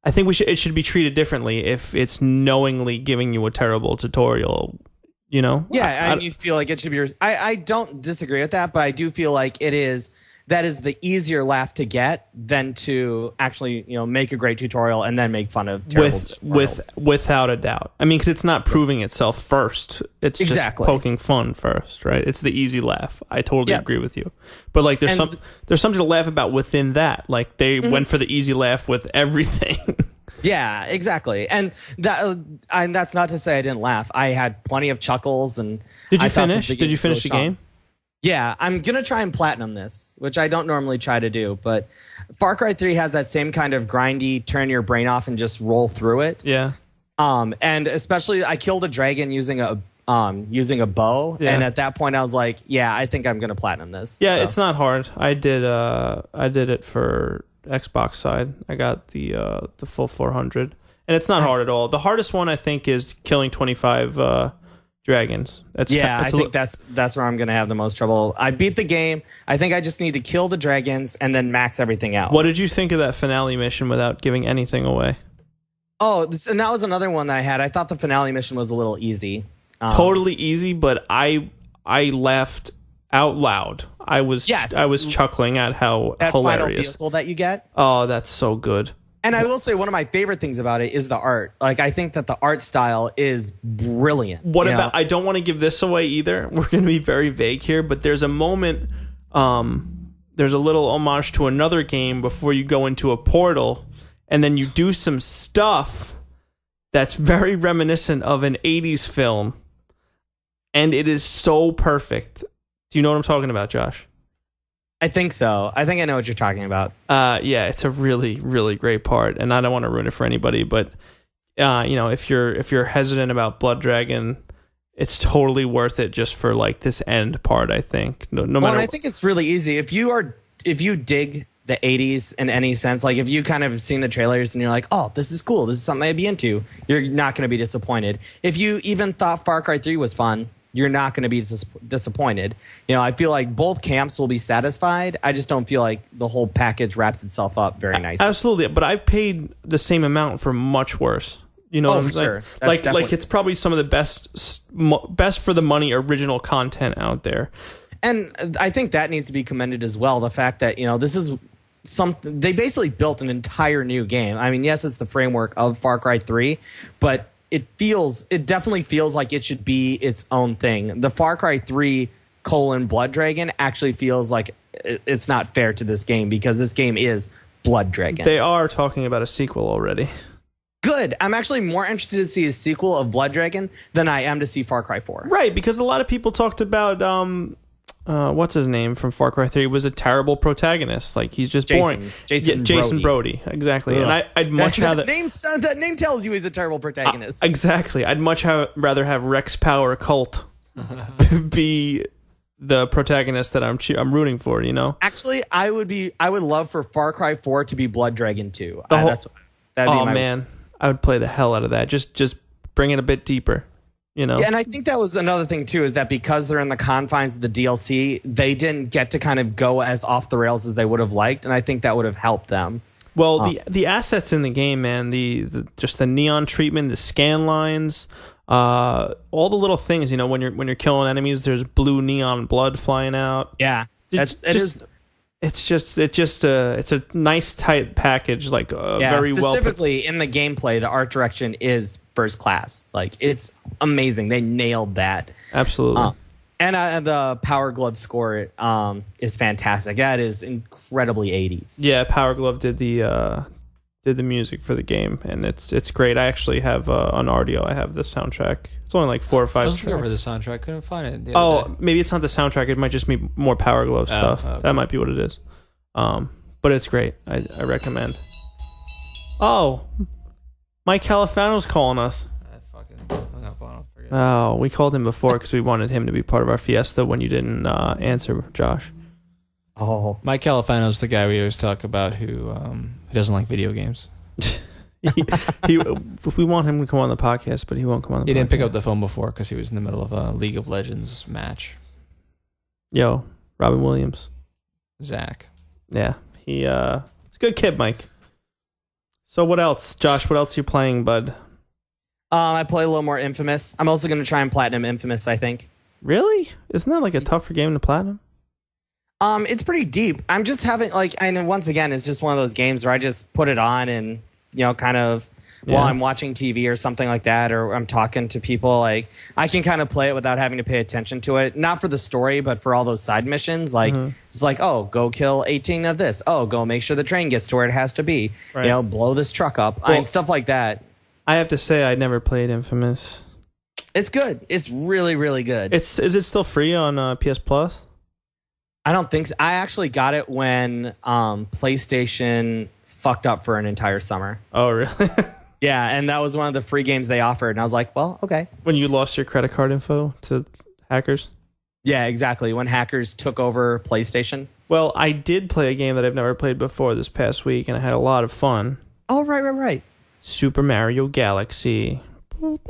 I think it should be treated differently if it's knowingly giving you a terrible tutorial. You know? Yeah, and you feel like it should be. I don't disagree with that, but I do feel like that is the easier laugh to get than to actually, you know, make a great tutorial and then make fun of terrible tutorials. Without a doubt. I mean, because it's not proving itself first. It's just poking fun first, right? It's the easy laugh. I totally agree with you. But like, there's something to laugh about within that. Like, they went for the easy laugh with everything. Yeah, exactly. And that's not to say I didn't laugh. I had plenty of chuckles. And Did you finish the game? Yeah, I'm going to try and platinum this, which I don't normally try to do. But Far Cry 3 has that same kind of grindy, turn your brain off and just roll through it. Yeah. And especially, I killed a dragon using a bow. Yeah. And at that point, I was like, yeah, I think I'm going to platinum this. Yeah, so. It's not hard. I did it for Xbox side. I got the full 400, and it's not hard at all. The hardest one, I think, is killing 25 dragons. I think that's where I'm going to have the most trouble. I beat the game. I think I just need to kill the dragons and then max everything out. What did you think of that finale mission without giving anything away? Oh, and that was another one that I had. I thought the finale mission was a little easy. Totally easy, but I laughed out loud. I was chuckling at how that hilarious. Final vehicle that you get. Oh, that's so good. And I will say one of my favorite things about it is the art. Like, I think that the art style is brilliant. I don't want to give this away either. We're going to be very vague here, but there's a moment, there's a little homage to another game before you go into a portal, and then you do some stuff that's very reminiscent of an 80s film, and it is so perfect. Do you know what I'm talking about, Josh? I think so. I think I know what you're talking about. Yeah, it's a really, really great part, and I don't want to ruin it for anybody, but you know, if you're hesitant about Bloodragon, it's totally worth it just for like this end part. I think no matter. And I think it's really easy if you dig the 80s in any sense. Like, if you kind of seen the trailers and you're like, oh, this is cool, this is something I'd be into, you're not going to be disappointed. If you even thought Far Cry 3 was fun, you're not going to be disappointed. You know, I feel like both camps will be satisfied. I just don't feel like the whole package wraps itself up very nicely. Absolutely, but I've paid the same amount for much worse. You know, for sure. Like it's probably some of the best for the money original content out there. And I think that needs to be commended as well. The fact that, you know, this is something they basically built an entire new game. I mean, yes, it's the framework of Far Cry 3, but it definitely feels like it should be its own thing. The Far Cry 3 : Bloodragon actually feels like it's not fair to this game because this game is Bloodragon. They are talking about a sequel already. Good. I'm actually more interested to see a sequel of Bloodragon than I am to see Far Cry 4. Right, because a lot of people talked about what's his name from Far Cry 3 was a terrible protagonist. Like, he's just boring. Jason Brody. Exactly. Ugh. And I'd much rather that name tells you he's a terrible protagonist. Exactly. I'd much rather have Rex Power Cult be the protagonist that I'm rooting for, you know? Actually, I would love for Far Cry 4 to be Bloodragon 2. Man, I would play the hell out of that. Just bring it a bit deeper. You know? Yeah, and I think that was another thing, too, is that because they're in the confines of the DLC, they didn't get to kind of go as off the rails as they would have liked, and I think that would have helped them. Well, the assets in the game, man, just the neon treatment, the scan lines, all the little things, you know, when you're killing enemies, there's blue neon blood flying out. Yeah, it's a nice tight package, like very well. Specifically in the gameplay, the art direction is first class. Like it's amazing. They nailed that. Absolutely. And the Power Glove score is fantastic. That is incredibly 80s. Yeah, Power Glove did the music for the game, and it's great. I actually have on Audio. I have the soundtrack. It's only like 4 or 5 I was tracks. looking for the soundtrack. Couldn't find it. The other day. Maybe it's not the soundtrack. It might just be more Power Glove stuff. Okay. That might be what it is. But it's great. I recommend. Oh, Mike Califano's calling us. I fucking hung up on him. Forget it. Oh, we called him before because we wanted him to be part of our fiesta when you didn't answer, Josh. Oh, Mike Califano's the guy we always talk about who doesn't like video games. We want him to come on the podcast, but he won't come on the podcast. He didn't pick up the phone before because he was in the middle of a League of Legends match. Yo, Robin Williams. Zach. Yeah, he's a good kid, Mike. So what else? Josh, what else are you playing, bud? I play a little more Infamous. I'm also going to try and platinum Infamous, I think. Really? Isn't that like a tougher game to platinum? It's pretty deep. I'm just having and once again, it's just one of those games where I just put it on and kind of while I'm watching TV or something like that, or I'm talking to people, like I can kind of play it without having to pay attention to it. Not for the story, but for all those side missions. Like it's like, oh, go kill 18 of this. Oh, go make sure the train gets to where it has to be. Right. Blow this truck up. Well, stuff like that. I have to say, I never played Infamous. It's good. It's really, really good. Is it still free on PS Plus? I don't think so. I actually got it when PlayStation fucked up for an entire summer. Oh, really? Yeah, and that was one of the free games they offered, and I was like, well, okay. When you lost your credit card info to hackers? Yeah, exactly. When hackers took over PlayStation. Well, I did play a game that I've never played before this past week, and I had a lot of fun. Oh, right. Super Mario Galaxy. It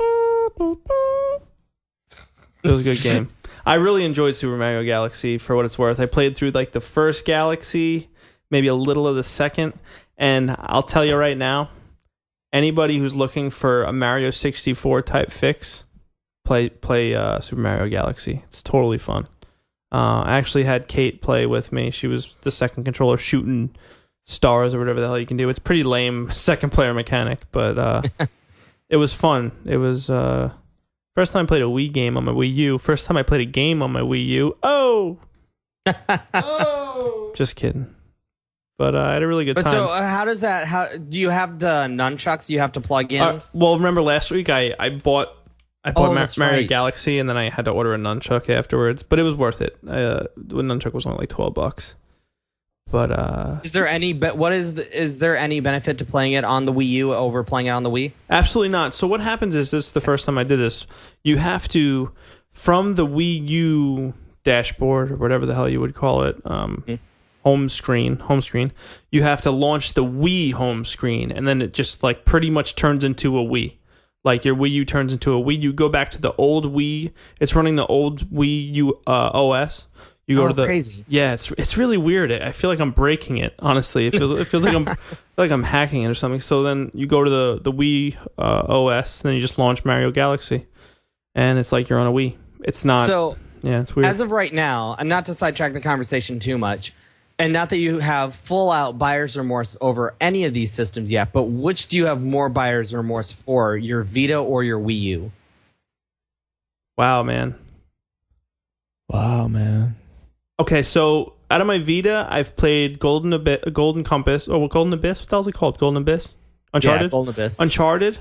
was a good game. I really enjoyed Super Mario Galaxy for what it's worth. I played through like the first Galaxy, maybe a little of the second, and I'll tell you right now, anybody who's looking for a Mario 64 type fix, play Super Mario Galaxy. It's totally fun. I actually had Kate play with me. She was the second controller shooting stars or whatever the hell you can do. It's pretty lame second player mechanic, but it was fun. It was first time I played a Wii game on my Wii U. First time I played a game on my Wii U. Oh! Just kidding. But I had a really good time. So how does that? How do you have the nunchucks you have to plug in? Well, remember last week I bought Mario Galaxy, and then I had to order a nunchuck afterwards. But it was worth it. The nunchuck was only like $12. But is there any? Is there any benefit to playing it on the Wii U over playing it on the Wii? Absolutely not. So what happens is, this is the first time I did this. You have to, from the Wii U dashboard or whatever the hell you would call it. Home screen, you have to launch the Wii home screen, and then it just like pretty much turns into a Wii. Like your Wii U turns into a Wii. You go back to the old Wii. It's running the old Wii U OS. You go to the crazy. Yeah, it's really weird. I feel like I'm breaking it. Honestly, it feels like I'm hacking it or something. So then you go to the Wii OS, and then you just launch Mario Galaxy, and it's like you're on a Wii. It's not. So yeah, it's weird. As of right now, and not to sidetrack the conversation too much. And not that you have full-out buyer's remorse over any of these systems yet, but which do you have more buyer's remorse for, your Vita or your Wii U? Wow, man. Okay, so out of my Vita, I've played Golden Compass. Oh, Golden Abyss? What the hell is it called? Golden Abyss? Uncharted? Yeah, Golden Abyss. Uncharted.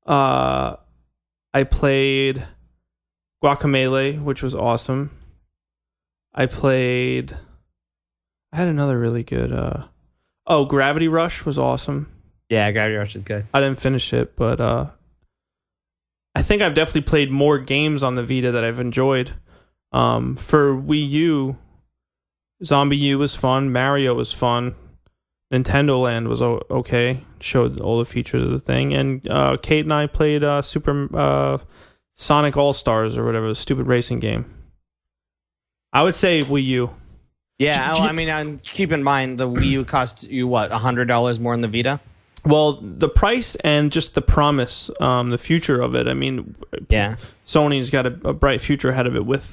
I played Guacamelee, which was awesome. I had another really good... Gravity Rush was awesome. Yeah, Gravity Rush is good. I didn't finish it, but I think I've definitely played more games on the Vita that I've enjoyed. For Wii U, Zombie U was fun. Mario was fun. Nintendo Land was okay. Showed all the features of the thing. And Kate and I played Super Sonic All-Stars or whatever, the stupid racing game. I would say Wii U. Yeah, keep in mind the Wii U cost you what, $100 more than the Vita? Well, the price and just the promise, the future of it. I mean, yeah, Sony's got a bright future ahead of it with,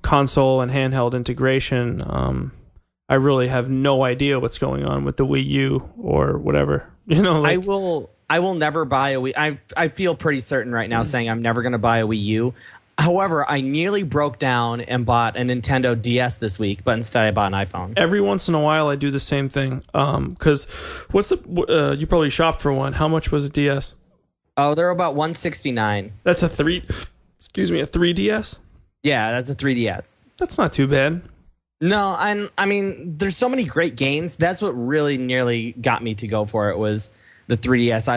console and handheld integration. I really have no idea what's going on with the Wii U or whatever. You know, like, I will never buy a Wii. I feel pretty certain right now saying I'm never going to buy a Wii U. However, I nearly broke down and bought a Nintendo DS this week, but instead I bought an iPhone. Every once in a while, I do the same thing. Because you probably shopped for one. How much was a DS? Oh, they're about $169. That's a 3DS? Yeah, that's a 3DS. That's not too bad. No, I mean, there's so many great games. That's what really nearly got me to go for it was the 3DS.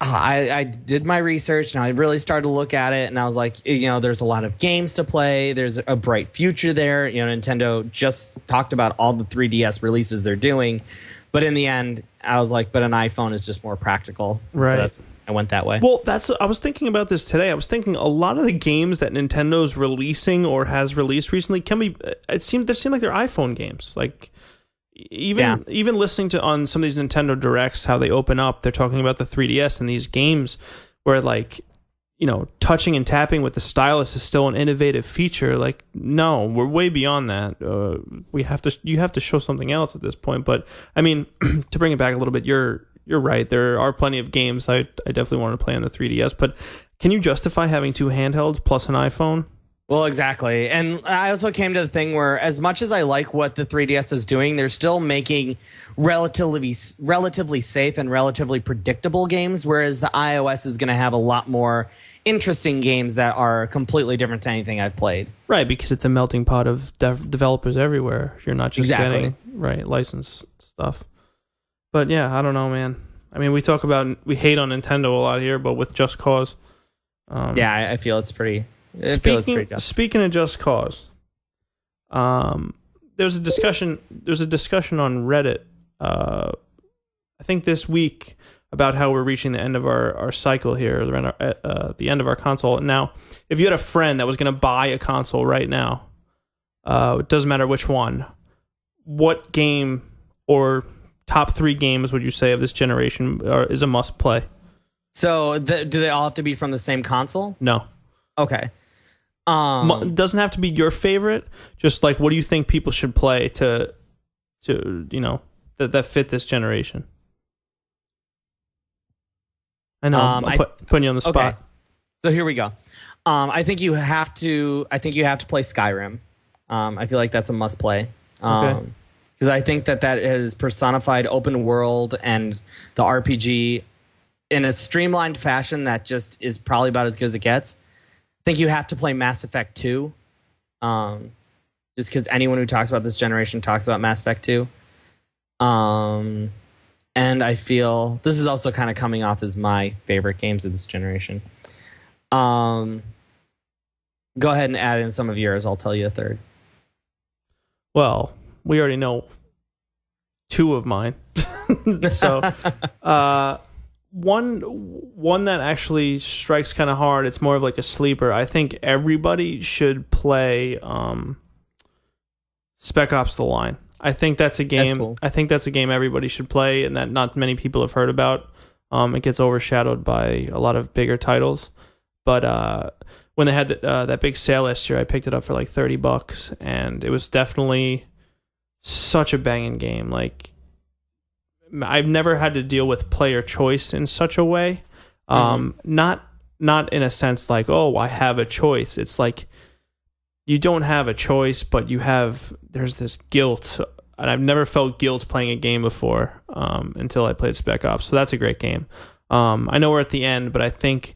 I did my research and I really started to look at it and I was like, there's a lot of games to play. There's a bright future there. Nintendo just talked about all the 3DS releases they're doing. But in the end, I was like, but an iPhone is just more practical. Right. So I went that way. Well, I was thinking about this today. I was thinking a lot of the games that Nintendo's releasing or has released recently they seem like they're iPhone games. Like even listening to on some of these Nintendo Directs, how they open up, they're talking about the 3DS and these games where like, touching and tapping with the stylus is still an innovative feature. Like, no, we're way beyond that. You have to show something else at this point. But I mean, to bring it back a little bit, you're right. There are plenty of games I definitely want to play on the 3DS. But can you justify having two handhelds plus an iPhone? Well, exactly. And I also came to the thing where as much as I like what the 3DS is doing, they're still making relatively safe and relatively predictable games, whereas the iOS is going to have a lot more interesting games that are completely different to anything I've played. Right, because it's a melting pot of developers everywhere. You're not just getting licensed stuff. But yeah, I don't know, man. I mean, we hate on Nintendo a lot here, but with Just Cause. I feel it's pretty... Speaking of Just Cause, there's a discussion on Reddit, I think this week, about how we're reaching the end of our cycle here, the end of our console. Now, if you had a friend that was going to buy a console right now, it doesn't matter which one, what game or top 3 games would you say of this generation is a must play? So do they all have to be from the same console? No. Okay. Doesn't have to be your favorite. Just like, what do you think people should play to that fit this generation? I know I'm putting you on the spot. Okay. So here we go. I think you have to play Skyrim. I feel like that's a must play. Because I think that has personified open world and the RPG in a streamlined fashion that just is probably about as good as it gets. I think you have to play Mass Effect 2. Just because anyone who talks about this generation talks about Mass Effect 2. And I feel this is also kind of coming off as my favorite games of this generation. Go ahead and add in some of yours. I'll tell you a third. Well, we already know 2 of mine. So, one that actually strikes kind of hard. It's more of like a sleeper. I think everybody should play Spec Ops: The Line. I think that's a game. That's cool. I think that's a game everybody should play, and that not many people have heard about. It gets overshadowed by a lot of bigger titles. But when they had that big sale last year, I picked it up for like $30, and it was definitely such a banging game. Like, I've never had to deal with player choice in such a way. Not in a sense like, oh, I have a choice. It's like you don't have a choice, but there's this guilt. And I've never felt guilt playing a game before until I played Spec Ops. So that's a great game. I know we're at the end, but I think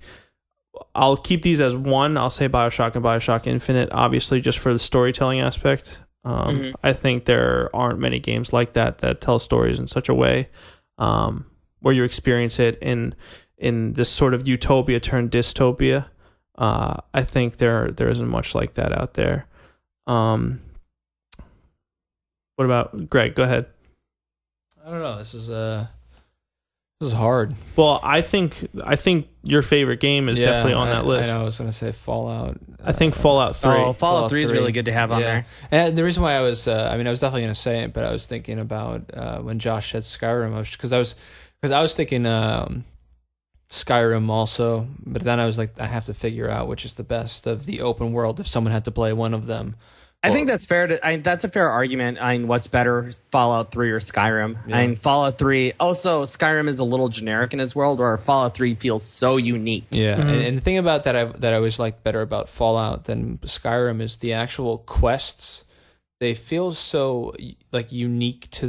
I'll keep these as one. I'll say BioShock and BioShock Infinite, obviously, just for the storytelling aspect. I think there aren't many games like that tell stories in such a way where you experience it in this sort of utopia turned dystopia. I think there isn't much like that out there. What about Greg? Go ahead. I don't know. This is hard. Well, I think your favorite game is definitely on that list. I know. I was going to say Fallout. I think Fallout 3. Oh, Fallout 3 is really good to have on there. And the reason why I was definitely going to say it, but I was thinking about when Josh said Skyrim, because I was thinking Skyrim also, but then I was like, I have to figure out which is the best of the open world if someone had to play one of them. I think that's fair. That's a fair argument. I mean, what's better, Fallout 3 or Skyrim? Yeah. I mean, Fallout 3. Also, Skyrim is a little generic in its world, where Fallout 3 feels so unique. Yeah, and the thing about that I always liked better about Fallout than Skyrim is the actual quests. They feel so like unique to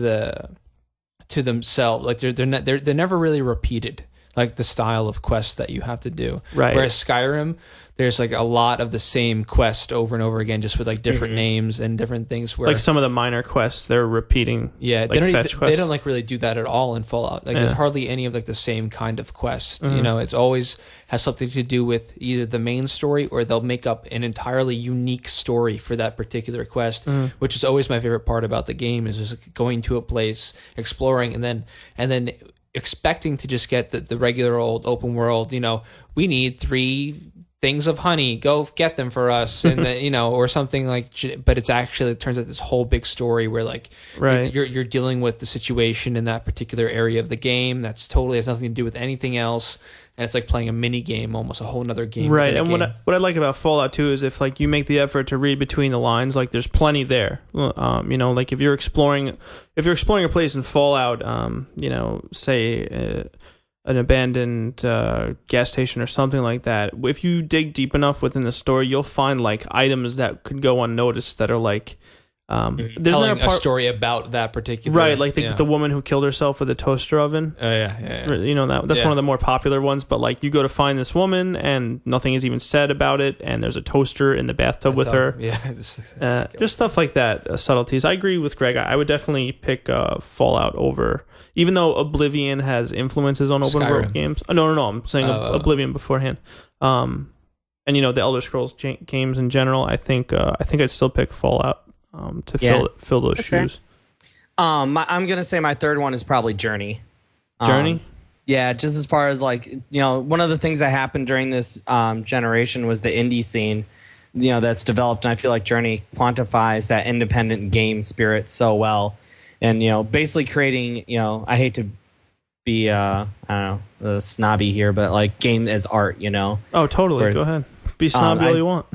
themselves. Like they're never really repeated. Like the style of quests that you have to do. Right. Whereas Skyrim, there's like a lot of the same quest over and over again, just with like different names and different things. Where Like some of the minor quests, they're repeating. yeah, like they don't like really do that at all in Fallout. Like there's hardly any of like the same kind of quest. You know, it's always has something to do with either the main story or they'll make up an entirely unique story for that particular quest, which is always my favorite part about the game is just going to a place, exploring, and then expecting to just get the regular old open world, we need 3 things of honey, go get them for us, and then, or something like, but it turns out this whole big story where like Right. you're dealing with the situation in that particular area of the game that's totally has nothing to do with anything else, and it's like playing a mini game, almost a whole nother game. Right, and game. what I like about Fallout 2 is if like you make the effort to read between the lines, like there's plenty there. Like if you're exploring a place in Fallout, say an abandoned gas station or something like that, if you dig deep enough within the story, you'll find like items that could go unnoticed that are like there's telling a story about that particular right, like the woman who killed herself with a toaster oven. Oh yeah. That's one of the more popular ones. But like you go to find this woman and nothing is even said about it, and there's a toaster in the bathtub with her. Yeah, just stuff like that, subtleties. I agree with Greg. I would definitely pick Fallout over, even though Oblivion has influences on open world games. No. I'm saying Oblivion beforehand. And the Elder Scrolls games in general. I think I'd still pick Fallout. To fill those shoes. I'm gonna say my third one is probably Journey. Journey? Yeah, just as far as like one of the things that happened during this generation was the indie scene, that's developed, and I feel like Journey quantifies that independent game spirit so well, and basically creating I hate to be I don't know snobby here, but like game as art, Oh, totally. Go ahead, be snobby all you want.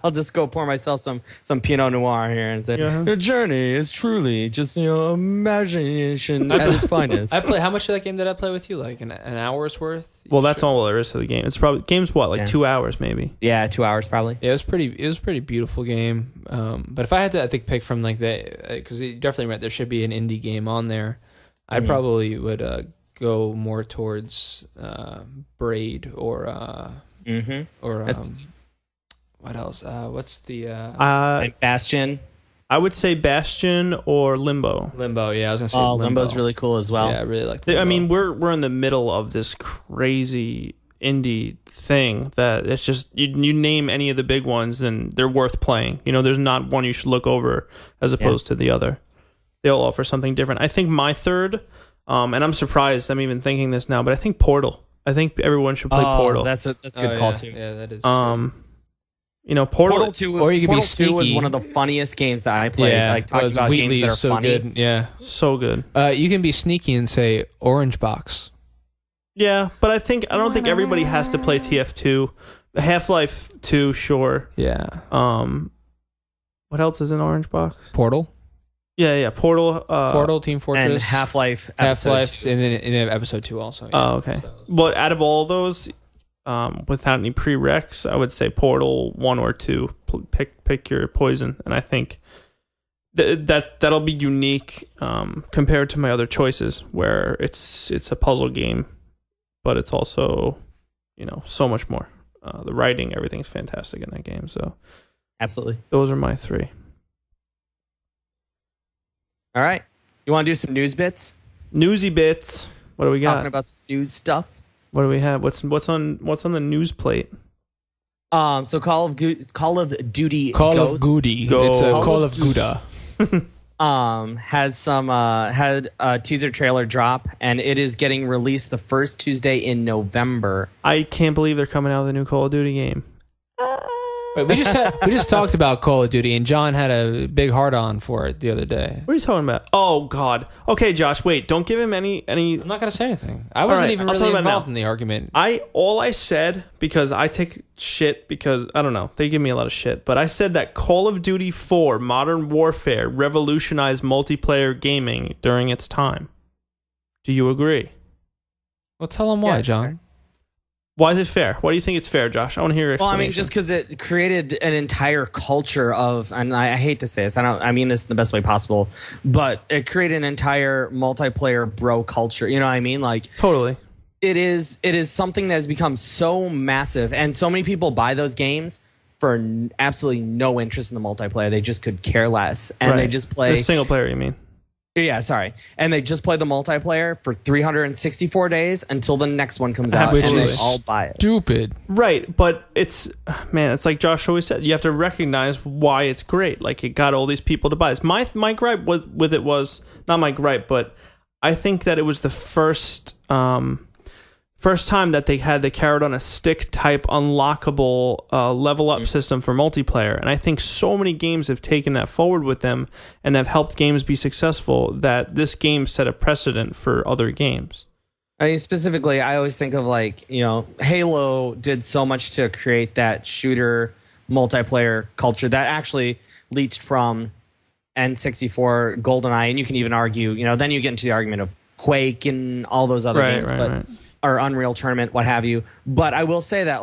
I'll just go pour myself some Pinot Noir here and say, The Journey is truly just imagination at its finest. How much of that game did I play with you? Like an hour's worth? Well, that's all there is to the game. It's probably game's what, 2 hours maybe. Yeah, 2 hours probably. Yeah, it was a pretty beautiful game. But if I had to, I think pick from like that, because you definitely right, there should be an indie game on there. I probably would go more towards Braid or what else? What's the like Bastion? I would say Bastion or Limbo. Limbo, yeah, I was gonna say Limbo's really cool as well. Yeah, I really like Limbo. I mean, we're in the middle of this crazy indie thing that it's just you name any of the big ones and they're worth playing. There's not one you should look over as opposed to the other. They all offer something different. I think my third, and I'm surprised I'm even thinking this now, but I think Portal. I think everyone should play Portal. That's a good call too. Yeah, that is. Portal 2, or you could Portal be sneaky. 2 was one of the funniest games that I played. Yeah, like talking about Wheatley games that are so funny. Good. Yeah, so good. You can be sneaky and say Orange Box. Yeah, but I don't think everybody has to play TF2. Half-Life 2, sure. Yeah. What else is in Orange Box? Portal. Yeah. Portal. Portal, Team Fortress, and Half-Life, and then Episode 2 also. Yeah. Oh, okay. Well, out of all those, without any prereqs, I would say Portal 1 or 2. Pick your poison, and I think that'll be unique compared to my other choices, where it's a puzzle game, but it's also so much more. The writing, everything's fantastic in that game. So, absolutely, those are my 3. All right, you want to do some news bits? Newsy bits. What do we got? Talking about some news stuff. What do we have? What's on the news plate? So Call of Duty Call Ghost, of Duty. It's a Call of Gouda. Has had a teaser trailer drop, and it is getting released the first Tuesday in November. I can't believe they're coming out with a new Call of Duty game. Wait, we just talked about Call of Duty, and John had a big hard on for it the other day. What are you talking about? Oh God. Okay, Josh. Wait. Don't give him any. I'm not going to say anything. I wasn't even really involved in the argument. All I said, because I take shit because I don't know, they give me a lot of shit, but I said that Call of Duty 4 Modern Warfare revolutionized multiplayer gaming during its time. Do you agree? Well, tell them why, John. Sure. Why is it fair? Why do you think it's fair, Josh? I want to hear your explanation. Well, I mean, just because it created an entire culture of, and I hate to say this, I mean this in the best way possible, but it created an entire multiplayer bro culture. You know what I mean? Like, totally. It is something that has become so massive, and so many people buy those games for absolutely no interest in the multiplayer. They just could care less, and they just play the single player. You mean? Yeah, sorry. And they just play the multiplayer for 364 days until the next one comes out, and they all buy it. Stupid. Right, but it's like Josh always said, you have to recognize why it's great. Like, it got all these people to buy this. My gripe with it was, not my gripe, but I think that it was the first time that they had the carrot on a stick type unlockable level up system for multiplayer. And I think so many games have taken that forward with them and have helped games be successful that this game set a precedent for other games. I mean, specifically, I always think of Halo did so much to create that shooter multiplayer culture that actually leached from N64, GoldenEye, and you can even argue, then you get into the argument of Quake and all those other games. Right. Or Unreal Tournament, what have you. But I will say that,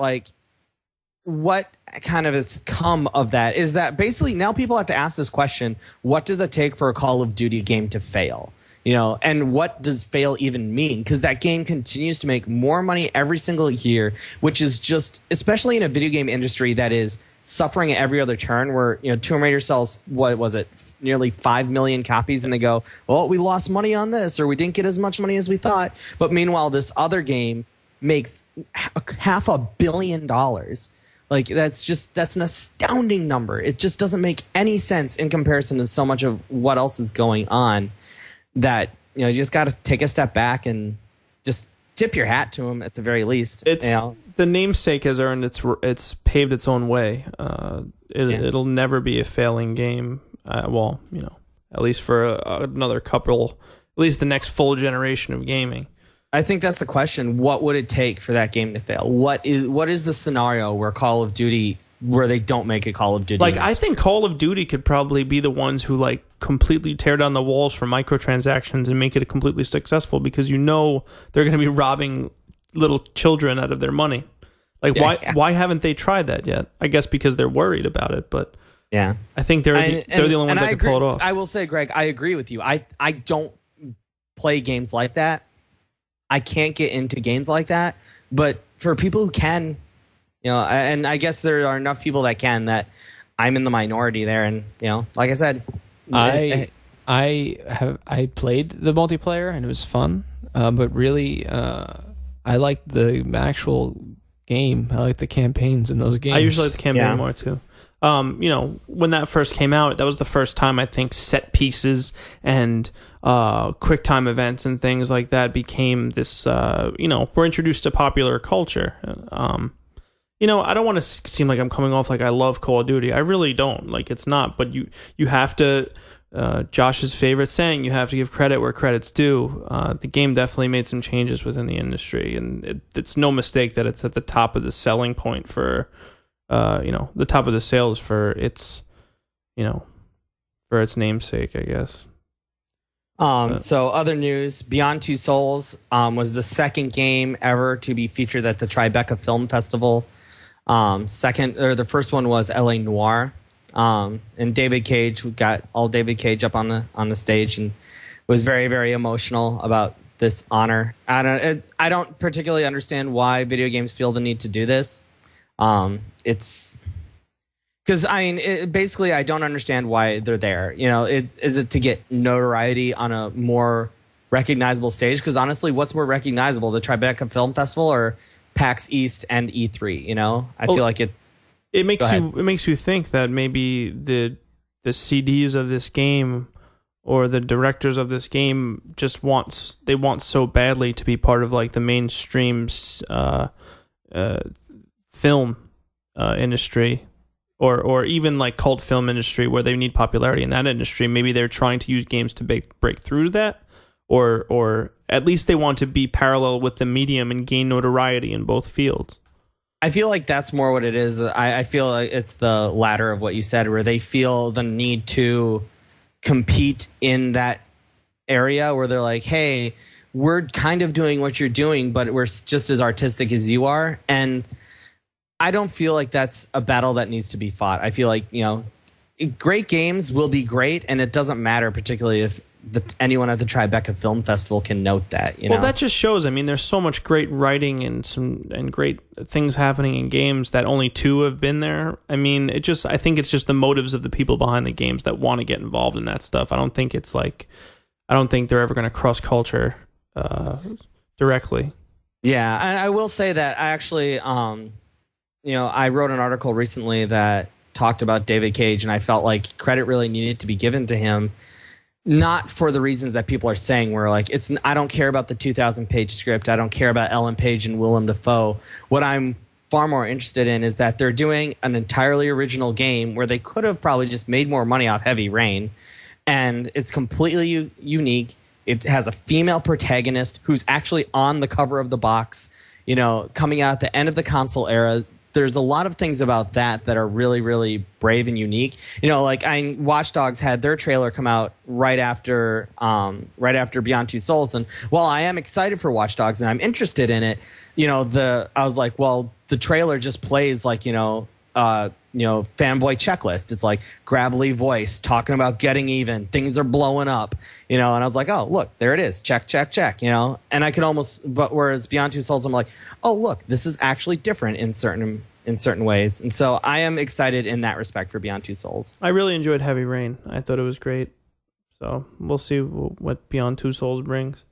what kind of has come of that is that basically now people have to ask this question: what does it take for a Call of Duty game to fail? And what does fail even mean? Because that game continues to make more money every single year, which is just, especially in a video game industry that is suffering at every other turn, where Tomb Raider sells, what was it, nearly 5 million copies, and they go, well, we lost money on this, or we didn't get as much money as we thought. But meanwhile, this other game makes $500 million. That's an astounding number. It just doesn't make any sense in comparison to so much of what else is going on, that you just got to take a step back and just tip your hat to them at the very least. The namesake has earned it's paved its own way. It'll never be a failing game. At least for another couple, at least the next full generation of gaming. I think that's the question. What would it take for that game to fail? What is the scenario where they don't make a Call of Duty? I think Call of Duty could probably be the ones who completely tear down the walls for microtransactions and make it completely successful, because they're going to be robbing little children out of their money. Why haven't they tried that yet? I guess because they're worried about it, but yeah, I think they're the only ones that can pull it off. I will say, Greg, I agree with you. I don't play games like that. I can't get into games like that. But for people who can, and I guess there are enough people that can, that I'm in the minority there. And like I said, I played the multiplayer and it was fun. But really, I like the actual game. I like the campaigns in those games. I usually like the campaign more too. When that first came out, that was the first time I think set pieces and quick time events and things like that became this, were introduced to popular culture. I don't want to seem like I'm coming off like I love Call of Duty. I really don't. It's not. But you have to, Josh's favorite saying, you have to give credit where credit's due. The game definitely made some changes within the industry, and it's no mistake that it's at the top of the selling point for the top of the sales for its namesake, I guess. So other news, Beyond Two Souls was the second game ever to be featured at the Tribeca Film Festival. The first one was LA Noire. And David Cage, we got all David Cage up on the stage and was very, very emotional about this honor. I don't particularly understand why video games feel the need to do this. It's because basically I don't understand why they're there. Is it to get notoriety on a more recognizable stage? Because honestly, what's more recognizable, the Tribeca Film Festival or PAX East and E3? I feel like it makes you think that maybe the CDs of this game or the directors of this game just want so badly to be part of the mainstream film industry or even like cult film industry where they need popularity in that industry. Maybe they're trying to use games to break through to that, or at least they want to be parallel with the medium and gain notoriety in both fields. I feel like that's more what it is. I feel like it's the latter of what you said, where they feel the need to compete in that area where they're like, hey, we're kind of doing what you're doing, but we're just as artistic as you are. And I don't feel like that's a battle that needs to be fought. I feel like, great games will be great, and it doesn't matter particularly if anyone at the Tribeca Film Festival can note that. Well, that just shows. I mean, there's so much great writing and great things happening in games that only 2 have been there. I mean, I think it's just the motives of the people behind the games that want to get involved in that stuff. I don't think they're ever going to cross culture directly. Yeah, and I will say that I actually, I wrote an article recently that talked about David Cage, and I felt like credit really needed to be given to him. Not for the reasons that people are saying, where like I don't care about the 2,000-page script. I don't care about Ellen Page and Willem Dafoe. What I'm far more interested in is that they're doing an entirely original game where they could have probably just made more money off Heavy Rain, and it's completely unique. It has a female protagonist who's actually on the cover of the box. Coming out at the end of the console era. There's a lot of things about that are really, really brave and unique. Watch Dogs had their trailer come out right after Beyond Two Souls, and while I am excited for Watch Dogs and I'm interested in it, I was like, well, the trailer just plays like fanboy checklist. It's like gravelly voice talking about getting even, things are blowing up, and I was like, oh, look, there it is, check, and I could whereas Beyond Two Souls, I'm like, oh, look, this is actually different in certain ways, and so I am excited in that respect for Beyond Two Souls. I really enjoyed Heavy Rain. I thought it was great, so we'll see what Beyond Two Souls brings.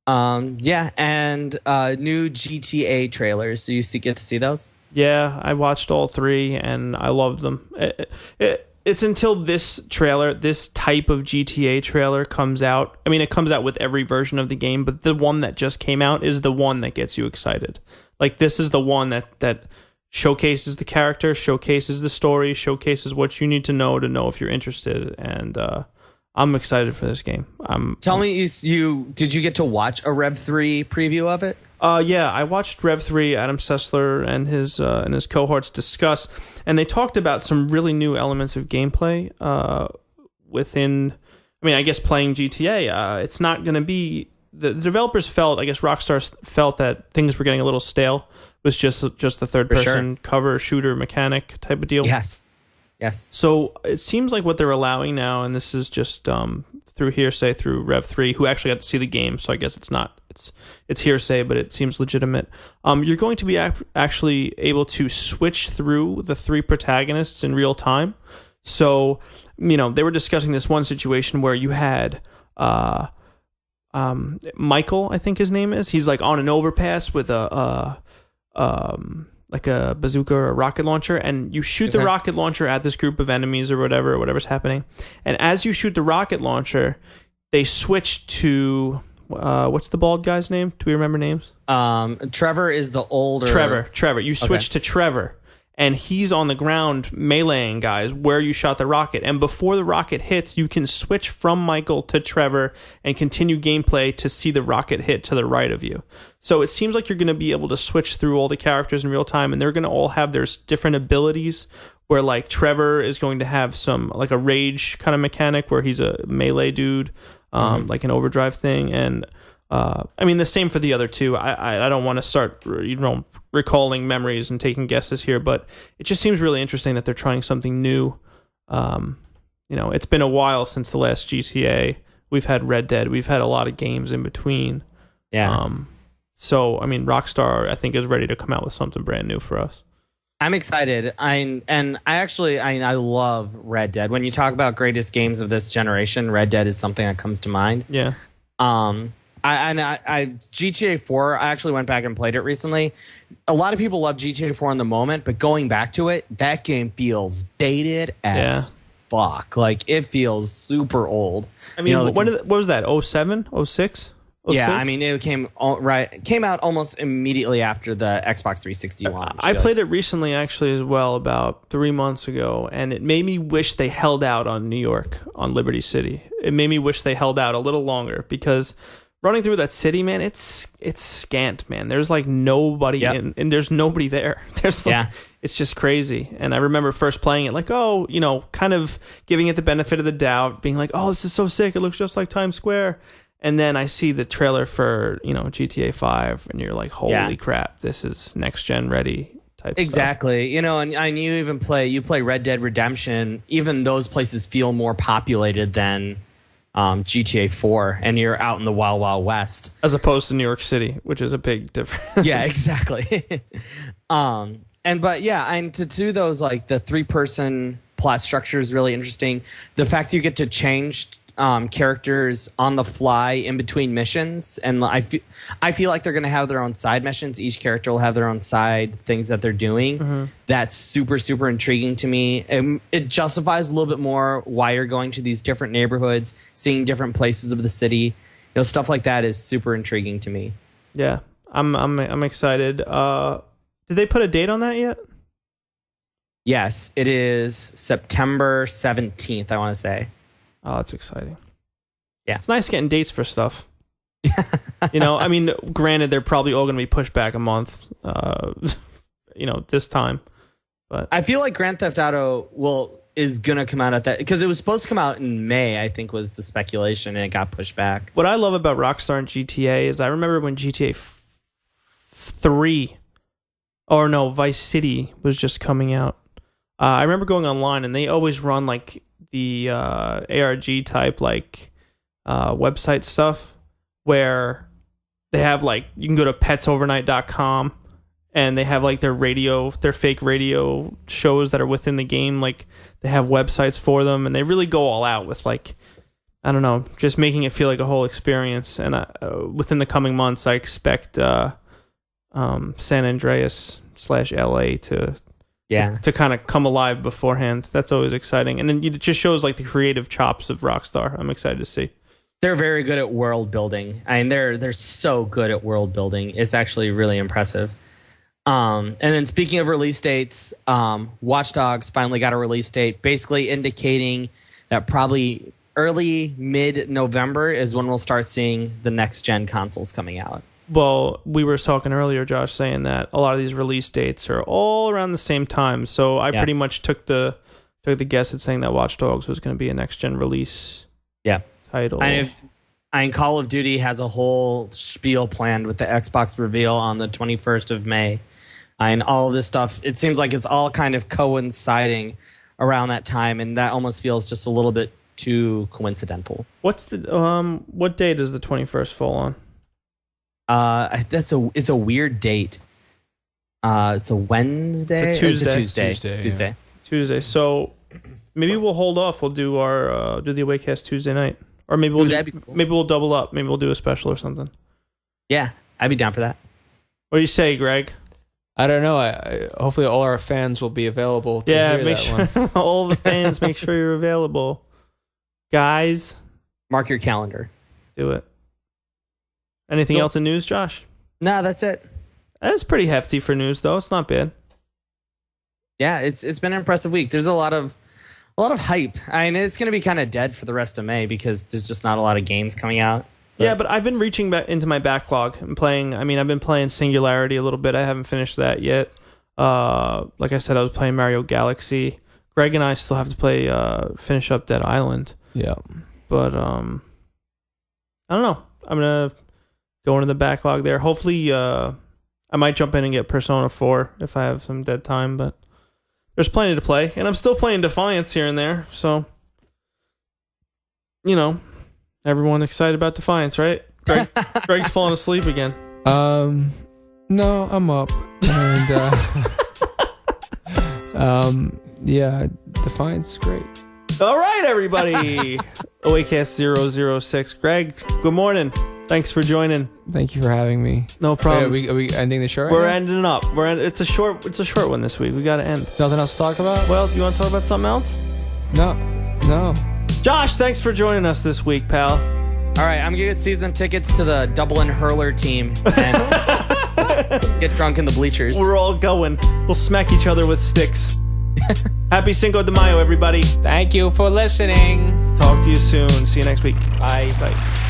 Yeah, and new GTA trailers. Do you get to see those? Yeah, I watched all 3 and I loved them. It's until this type of GTA trailer comes out. I mean, it comes out with every version of the game, but the one that just came out is the one that gets you excited. Like, this is the one that showcases the character, showcases the story, showcases what you need to know if you're interested. And I'm excited for this game. Tell me, did you get to watch a Rev 3 preview of it? Yeah, I watched Rev 3, Adam Sessler and his cohorts discuss, and they talked about some really new elements of gameplay within, I guess playing GTA. It's not going to be, the developers felt, I guess Rockstar felt that things were getting a little stale. It was just the third-person cover shooter mechanic type of deal. Yes. So it seems like what they're allowing now, and this is just through hearsay through Rev 3, who actually got to see the game, so I guess it's hearsay, but it seems legitimate. You're going to be actually able to switch through the 3 protagonists in real time. So, they were discussing this one situation where you had Michael, I think his name is. He's like on an overpass with like a bazooka or a rocket launcher, and you shoot the rocket launcher at this group of enemies or whatever's happening. And as you shoot the rocket launcher, they switch to what's the bald guy's name? Do we remember names? Trevor is the older. Trevor. You switch to Trevor, and he's on the ground meleeing guys where you shot the rocket. And before the rocket hits, you can switch from Michael to Trevor and continue gameplay to see the rocket hit to the right of you. So it seems like you're going to be able to switch through all the characters in real time, and they're going to all have their different abilities, where like Trevor is going to have some like a rage kind of mechanic where he's a melee dude, like an overdrive thing. And the same for the other 2. I don't want to start recalling memories and taking guesses here, but it just seems really interesting that they're trying something new. It's been a while since the last GTA. We've had Red Dead. We've had a lot of games in between. Yeah. So Rockstar, I think, is ready to come out with something brand new for us. I'm excited. I love Red Dead. When you talk about greatest games of this generation, Red Dead is something that comes to mind. Yeah. GTA 4, I actually went back and played it recently. A lot of people love GTA 4 in the moment, but going back to it, that game feels dated as fuck. Like, it feels super old. What was that, 07, 06? Yeah, 06? I mean, it came out almost immediately after the Xbox 360 launch. I played it recently, actually, as well, about 3 months ago, and it made me wish they held out on New York, on Liberty City. It made me wish they held out a little longer, because running through that city, man, it's scant, man. There's like nobody in, and there's nobody there. There's like, it's just crazy. And I remember first playing it, like, oh, you know, kind of giving it the benefit of the doubt, being like, oh, this is so sick. It looks just like Times Square. And then I see the trailer for, you know, GTA 5, and you're like, holy crap, this is next gen ready type Exactly. stuff. You know, and you play Red Dead Redemption, even those places feel more populated than GTA 4, and you're out in the Wild Wild West. As opposed to New York City, which is a big difference. Yeah, exactly. And to do those, like the 3-person plot structure is really interesting. The fact you get to change characters on the fly in between missions, and I feel like they're going to have their own side missions. Each character will have their own side things that they're doing. That's super, super intriguing to me. It justifies a little bit more why you're going to these different neighborhoods, seeing different places of the city. You know, stuff like that is super intriguing to me. Yeah, I'm excited. Did they put a date on that yet? Yes, it is September 17th, I want to say. Oh, that's exciting. Yeah. It's nice getting dates for stuff. You know, I mean, granted, they're probably all going to be pushed back a month, you know, this time. But I feel like Grand Theft Auto is going to come out at that, because it was supposed to come out in May, I think was the speculation, and it got pushed back. What I love about Rockstar and GTA is I remember when GTA 3, or no, Vice City was just coming out. I remember going online, and they always run like the ARG type like website stuff where they have like, you can go to petsovernight.com, and they have like their fake radio shows that are within the game. Like they have websites for them, and they really go all out with like, I don't know, just making it feel like a whole experience. And within the coming months, I expect San Andreas / LA to kind of come alive beforehand. That's always exciting. And then it just shows like the creative chops of Rockstar. I'm excited to see. They're very good at world building. I mean, they're so good at world building. It's actually really impressive. And then speaking of release dates, Watch Dogs finally got a release date, basically indicating that probably early mid-November is when we'll start seeing the next gen consoles coming out. Well, we were talking earlier, Josh, saying that a lot of these release dates are all around the same time. So I pretty much took the guess at saying that Watch Dogs was going to be a next gen release. Title. And Call of Duty has a whole spiel planned with the Xbox reveal on the 21st of May. And all of this stuff, it seems like it's all kind of coinciding around that time, and that almost feels just a little bit too coincidental. What's the what day does the 21st fall on? It's a weird date. It's a Wednesday. It's a Tuesday. Tuesday. So maybe we'll hold off. We'll do our do the AwayCast Tuesday night, or maybe we'll double up. Maybe we'll do a special or something. Yeah, I'd be down for that. What do you say, Greg? I don't know. I hopefully all our fans will be available to hear make that sure one. all the fans, make sure you're available, guys. Mark your calendar. Do it. Anything else in news, Josh? No, that's it. That's pretty hefty for news, though. It's not bad. Yeah, it's been an impressive week. There's a lot of hype. I mean, it's going to be kind of dead for the rest of May because there's just not a lot of games coming out. But I've been reaching back into my backlog and playing. I mean, I've been playing Singularity a little bit. I haven't finished that yet. Like I said, I was playing Mario Galaxy. Greg and I still have to finish up Dead Island. Yeah. But I don't know. I'm gonna go into the backlog there. Hopefully, I might jump in and get Persona 4 if I have some dead time. But there's plenty to play, and I'm still playing Defiance here and there. So, you know. Everyone excited about Defiance, right? Greg's falling asleep again. No, I'm up. And yeah, Defiance is great. All right, everybody. AwayCast 006. Greg, good morning. Thanks for joining. Thank you for having me. No problem. Wait, are we ending the show right We're now? ending up. It's a short one this week. We got to end. Nothing else to talk about? Well, do you want to talk about something else? No. Josh, thanks for joining us this week, pal. All right, I'm gonna get season tickets to the Dublin Hurler team and get drunk in the bleachers. We're all going. We'll smack each other with sticks. Happy Cinco de Mayo, everybody. Thank you for listening. Talk to you soon. See you next week. Bye. Bye.